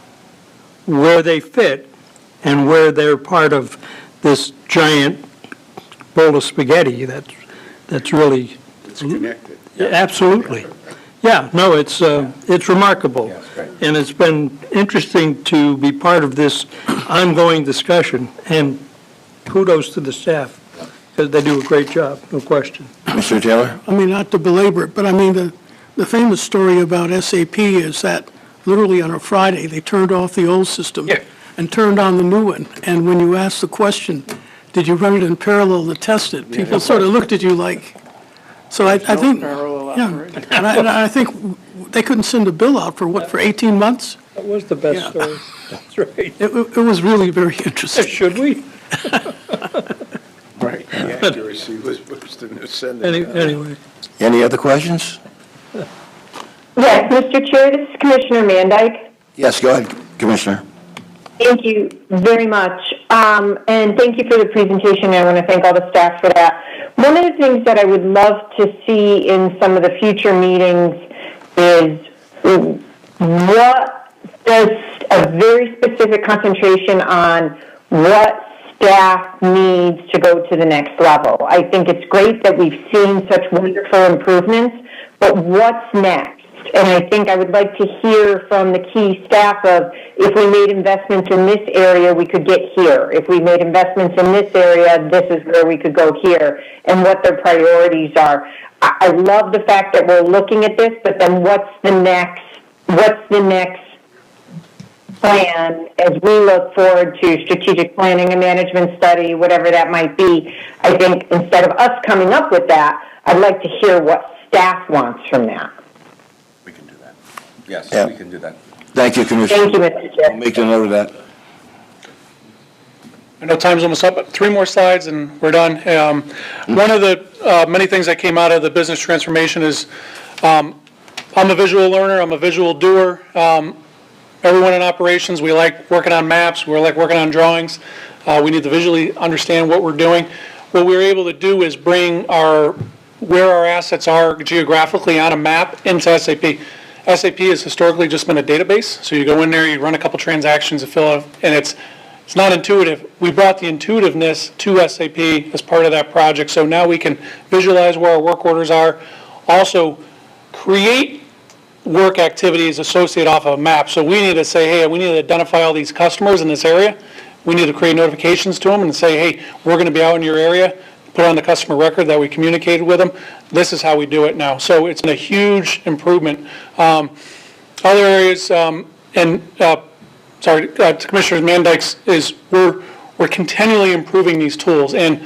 where they fit and where they're part of this giant bowl of spaghetti that's really... It's connected. Yeah, absolutely. Yeah, no, it's remarkable. Yeah, it's great. And it's been interesting to be part of this ongoing discussion. And kudos to the staff, because they do a great job, no question. Mr. Taylor? I mean, not to belabor it, but I mean, the famous story about SAP is that literally on a Friday, they turned off the old system and turned on the new one. And when you asked the question, did you run it in parallel to test it? People sort of looked at you like, so I think, yeah. And I think they couldn't send a bill out for what, for 18 months? That was the best story. That's right. It was really very interesting. Should we? Right, the accuracy was worse than the sending. Anyway. Any other questions? Yes, Mr. Chair, this is Commissioner Mandyke. Yes, go ahead, Commissioner. Thank you very much. And thank you for the presentation. I want to thank all the staff for that. One of the things that I would love to see in some of the future meetings is what does a very specific concentration on what staff needs to go to the next level. I think it's great that we've seen such wonderful improvements, but what's next? And I think I would like to hear from the key staff of if we made investments in this area, we could get here. If we made investments in this area, this is where we could go here, and what their priorities are. I love the fact that we're looking at this, but then what's the next plan as we look forward to strategic planning and management study, whatever that might be. I think instead of us coming up with that, I'd like to hear what staff wants from that. We can do that. Yes, Yeah. we can do that. Thank you, Commissioner. Thank you, Mr. Chair. I'll make a note of that. I know time's almost up, but 3 more slides and we're done. One of the many things that came out of the business transformation is I'm a visual learner, I'm a visual doer. Everyone in operations, we like working on maps, we like working on drawings. We need to visually understand what we're doing. What we were able to do is bring where our assets are geographically on a map into SAP. SAP has historically just been a database, so you go in there, you run a couple transactions, you fill out, and it's not intuitive. We brought the intuitiveness to SAP as part of that project, so now we can visualize where our work orders are, also create work activities associated off of a map. So we need to say, hey, we need to identify all these customers in this area. We need to create notifications to them and say, hey, we're going to be out in your area. Put on the customer record that we communicated with them. This is how we do it now. So it's been a huge improvement. Other areas, to Commissioner Mandyke's, is we're continually improving these tools, and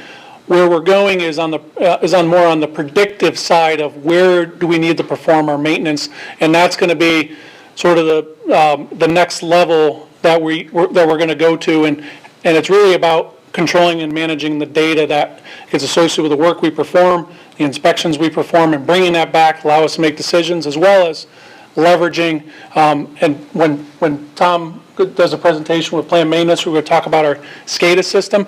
where we're going is on more on the predictive side of where do we need to perform our maintenance, and that's going to be sort of the next level that we're going to go to, and it's really about controlling and managing the data that is associated with the work we perform, the inspections we perform, and bringing that back allow us to make decisions, as well as leveraging. And when Tom does a presentation with plant maintenance, we're going to talk about our SCADA system.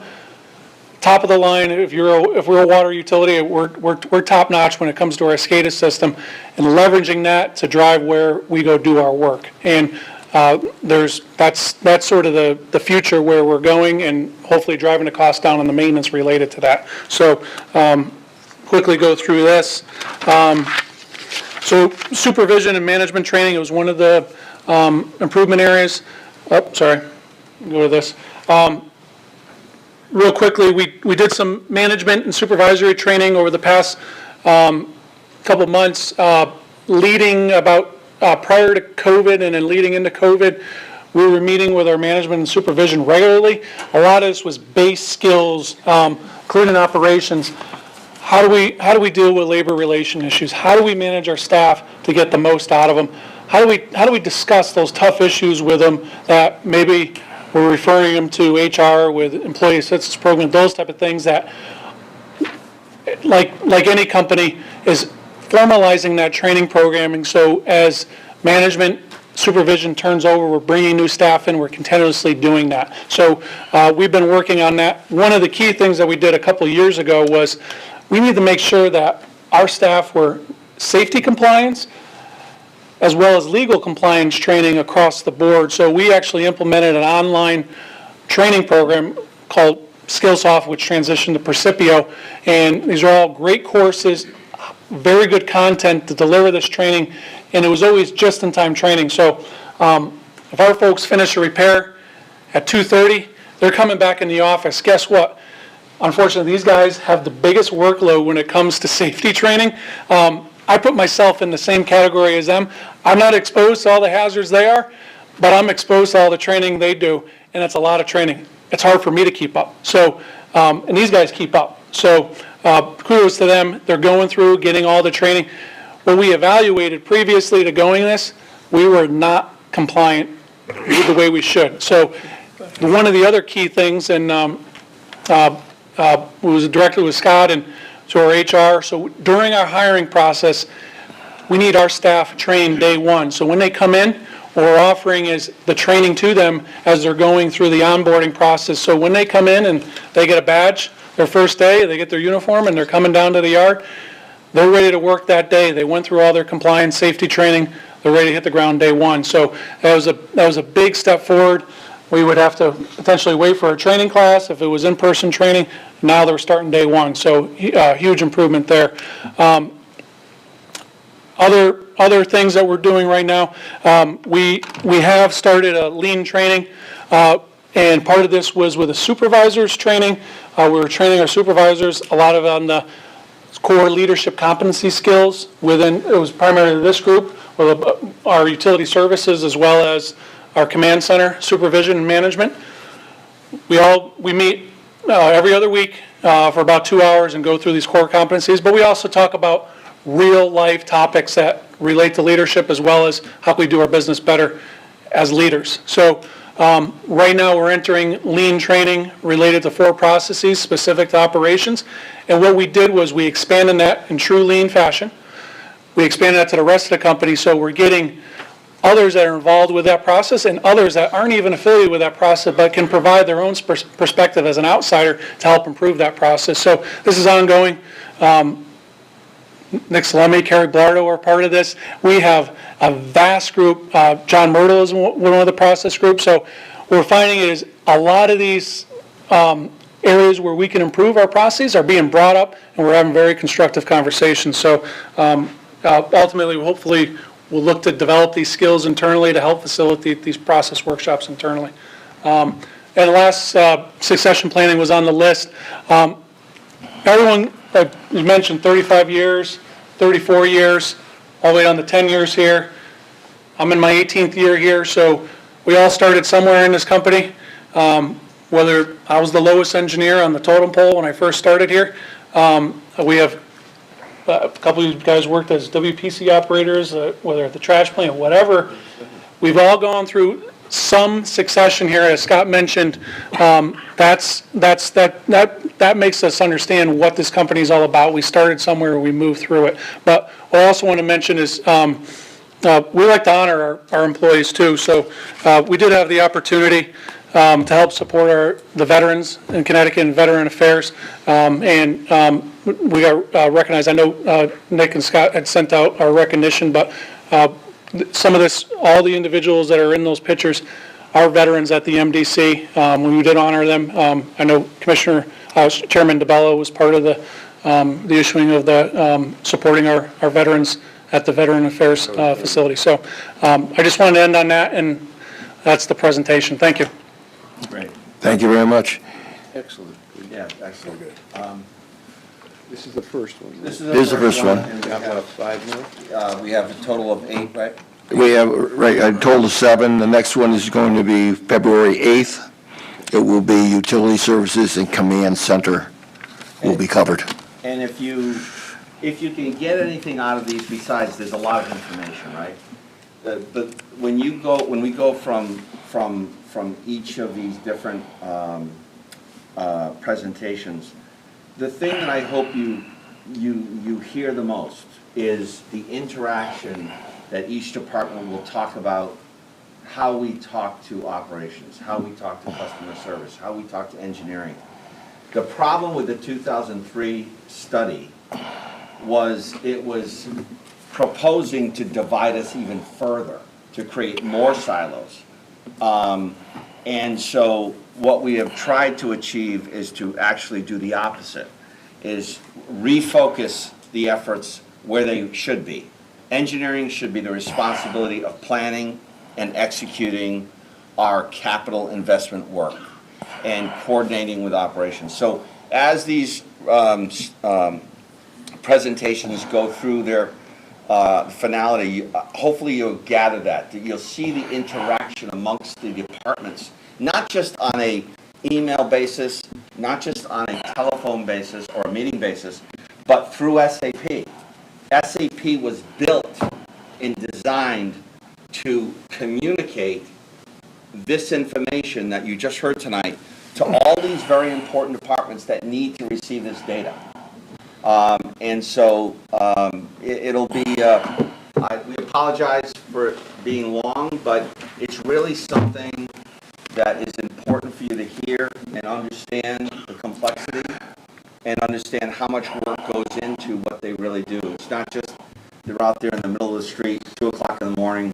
Top of the line, if we're a water utility, we're top notch when it comes to our SCADA system, and leveraging that to drive where we go do our work. And that's sort of the future where we're going, and hopefully driving the cost down on the maintenance related to that. So quickly go through this. So supervision and management training, it was one of the improvement areas. Oh, sorry, go to this. Real quickly, we did some management and supervisory training over the past couple months, leading about prior to COVID and then leading into COVID. We were meeting with our management and supervision regularly. A lot of this was base skills, including operations. How do we deal with labor relation issues? How do we manage our staff to get the most out of them? How do we discuss those tough issues with them that maybe we're referring them to HR with employee assistance program, those type of things that, like any company, is formalizing that training programming. So as management supervision turns over, we're bringing new staff in, we're continuously doing that. So we've been working on that. One of the key things that we did a couple of years ago was we need to make sure that our staff were safety compliance as well as legal compliance training across the board. So we actually implemented an online training program called SkillSoft, which transitioned to Percipio. And these are all great courses, very good content to deliver this training. And it was always just-in-time training. So if our folks finish a repair at 2:30, they're coming back in the office. Guess what? Unfortunately, these guys have the biggest workload when it comes to safety training. I put myself in the same category as them. I'm not exposed to all the hazards they are, but I'm exposed to all the training they do, and it's a lot of training. It's hard for me to keep up. So, and these guys keep up. So, kudos to them. They're going through, getting all the training. When we evaluated previously to going this, we were not compliant with the way we should. So, one of the other key things, and was directly with Scott and to our HR. So during our hiring process, we need our staff trained day one. So when they come in, what we're offering is the training to them as they're going through the onboarding process. So when they come in and they get a badge, their first day, they get their uniform and they're coming down to the yard, they're ready to work that day. They went through all their compliance safety training. They're ready to hit the ground day one. So that was a big step forward. We would have to potentially wait for a training class if it was in-person training. Now they're starting day one, so huge improvement there. Other things that we're doing right now, we have started a lean training, and part of this was with a supervisors training. We were training our supervisors a lot of on the core leadership competency skills within. It was primarily this group, with our utility services as well as our command center supervision and management. We meet every other week for about 2 hours and go through these core competencies, but we also talk about real life topics that relate to leadership as well as how we do our business better as leaders. So right now we're entering lean training related to 4 processes specific to operations, and what we did was we expanded that in true lean fashion. We expanded that to the rest of the company, so we're getting others that are involved with that process and others that aren't even affiliated with that process but can provide their own perspective as an outsider to help improve that process. So this is ongoing. Nick Salemi, Kerry Blardo are part of this. We have a vast group. John Myrtle is one of the process groups. So we're finding is a lot of these areas where we can improve our processes are being brought up, and we're having very constructive conversations. So ultimately, hopefully, we'll look to develop these skills internally to help facilitate these process workshops internally. And the last succession planning was on the list. Everyone, you mentioned 35 years, 34 years, all the way down to 10 years here. I'm in my 18th year here, so we all started somewhere in this company. Whether I was the lowest engineer on the totem pole when I first started here. We have a couple of you guys worked as WPC operators, whether at the trash plant, whatever. We've all gone through some succession here, as Scott mentioned. That makes us understand what this company is all about. We started somewhere, we moved through it. But what I also want to mention is we like to honor our employees too. So we did have the opportunity to help support the veterans in Connecticut and Veteran Affairs. We got recognized. I know Nick and Scott had sent out our recognition, but some of this, all the individuals that are in those pictures are veterans at the MDC. We did honor them. I know Chairman DeBello was part of the issuing of the supporting our veterans at the Veteran Affairs facility. So I just wanted to end on that, and that's the presentation. Thank you. Great. Thank you very much. Excellent. Yeah, excellent. This is the first one. This is the first one. And we have 5 more? We have a total of 8, right? We have, right, a total of 7. The next one is going to be February 8th. It will be utility services and command center will be covered. And if you can get anything out of these besides, there's a lot of information, right? But when we go from each of these different presentations, the thing that I hope you hear the most is the interaction that each department will talk about how we talk to operations, how we talk to customer service, how we talk to engineering. The problem with the 2003 study was it was proposing to divide us even further, to create more silos. And so what we have tried to achieve is to actually do the opposite, is refocus the efforts where they should be. Engineering should be the responsibility of planning and executing our capital investment work and coordinating with operations. So as these presentations go through their finality, hopefully you'll gather that you'll see the interaction amongst the departments, not just on a email basis, not just on a telephone basis or a meeting basis, but through SAP. SAP was built and designed to communicate this information that you just heard tonight to all these very important departments that need to receive this data. And so it'll be, we apologize for it being long, but it's really something that is important for you to hear and understand the complexity and understand how much work goes into what they really do. It's not just they're out there in the middle of the street, 2 o'clock in the morning,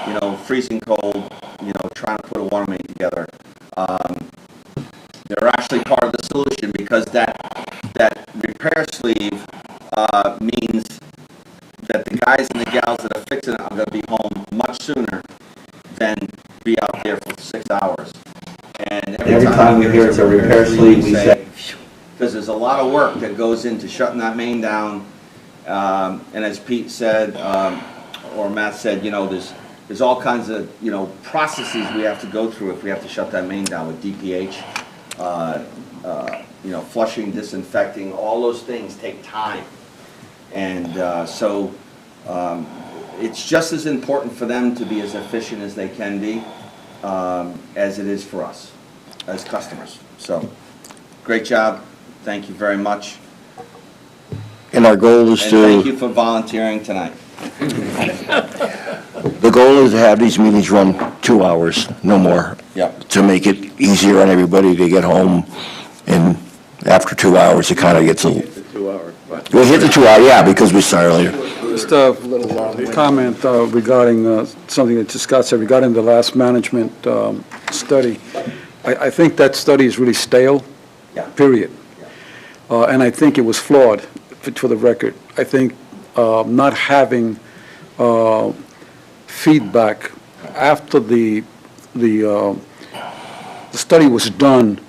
you know, freezing cold, you know, trying to put a water main together. They're actually part of the solution because that repair sleeve means that the guys and the gals that are fixing it are going to be home much sooner than be out there for 6 hours. And every time we hear it's a repair sleeve, we say, because there's a lot of work that goes into shutting that main down. And as Pete said, or Matt said, you know, there's all kinds of, you know, processes we have to go through if we have to shut that main down with DPH. You know, flushing, disinfecting, all those things take time. And so it's just as important for them to be as efficient as they can be as it is for us as customers. So great job. Thank you very much. And our goal is And to... thank you for volunteering tonight. The goal is to have these meetings run 2 hours, no more. Yep. To make it easier on everybody to get home, and after 2 hours, it kind of gets a... We'll hit the 2 hour, yeah, because we started earlier. Just a comment regarding something that Scott said regarding the last management study. I think that study is really stale, period. And I think it was flawed, for the record. I think not having feedback after the study was done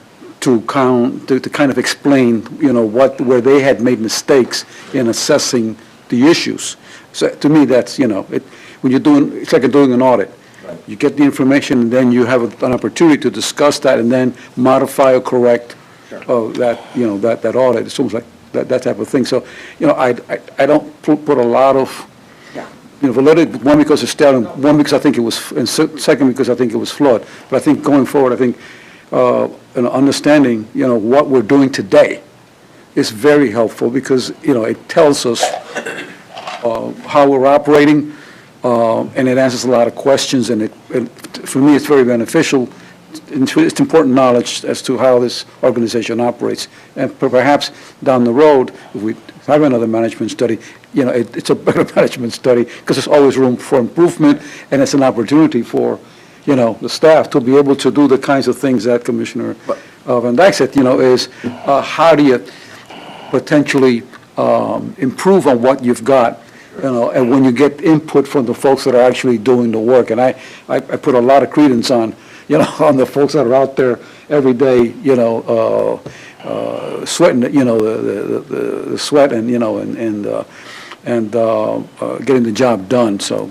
to kind of explain, you know, where they had made mistakes in assessing the issues. So to me, that's, you know, when you're doing, it's like doing an audit. Right. You get the information, and then you have an opportunity to discuss that, and then modify or correct that, you know, that audit. It's almost like that type of thing. So, you know, I don't put a lot of, you know, validity, one because it's stale, and one because I think it was, and second because I think it was flawed. But I think going forward, I think an understanding, you know, what we're doing today is very helpful because, you know, it tells us how we're operating, and it answers a lot of questions, and for me, it's very beneficial. It's important knowledge as to how this organization operates. And perhaps down the road, if we have another management study, you know, it's a better management study because there's always room for improvement, and it's an opportunity for, you know, the staff to be able to do the kinds of things that Commissioner Van Dyke said, you know, is how do you potentially improve on what you've got, you know, and when you get input from the folks that are actually doing the work. And I put a lot of credence on, you know, on the folks that are out there every day, you know, sweating, you know, the sweat and, you know, and getting the job done, so.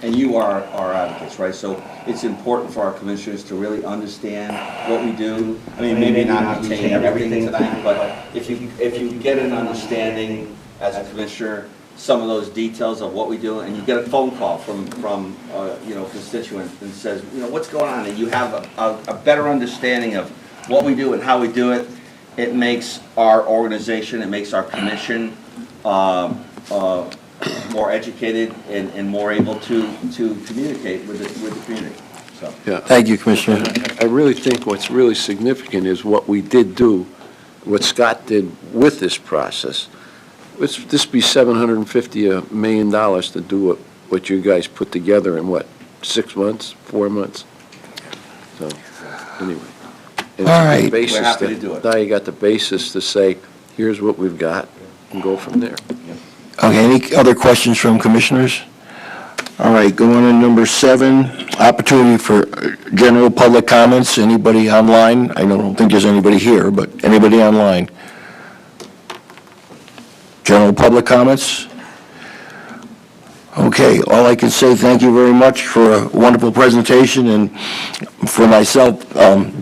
And you are our advocates, right? So it's important for our commissioners to really understand what we do. I mean, maybe not obtain everything tonight, but if you get an understanding as a commissioner, some of those details of what we do, and you get a phone call from you know, constituent and says, you know, what's going on, and you have a better understanding of what we do and how we do it, it makes our organization, it makes our commission more educated and more able to communicate with the community. So. Yeah. Thank you, Commissioner. I really think what's really significant is what we did do, what Scott did with this process. Would this be $750 million to do what you guys put together in, what, 6 months, 4 months? So, anyway. And all right. We're happy to do it. Now you got the basis to say, here's what we've got, and go from there. Okay, any other questions from commissioners? All right, going on to number 7, opportunity for general public comments. Anybody online? I don't think there's anybody here, but anybody online? General public comments? Okay, all I can say, thank you very much for a wonderful presentation, and for myself,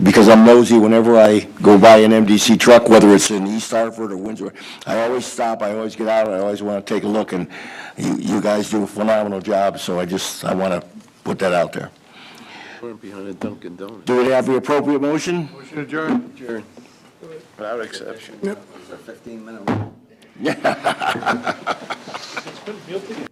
because I'm nosy, whenever I go by an MDC truck, whether it's in East Hartford or Windsor, I always stop, I always get out, I always want to take a look, and you guys do a phenomenal job, so I want to put that out there. We're behind a Dunkin' Donuts. Do we have the appropriate motion? Motion adjourned. Adjourn. Without exception. It's a 15-minute rule. It's been built in.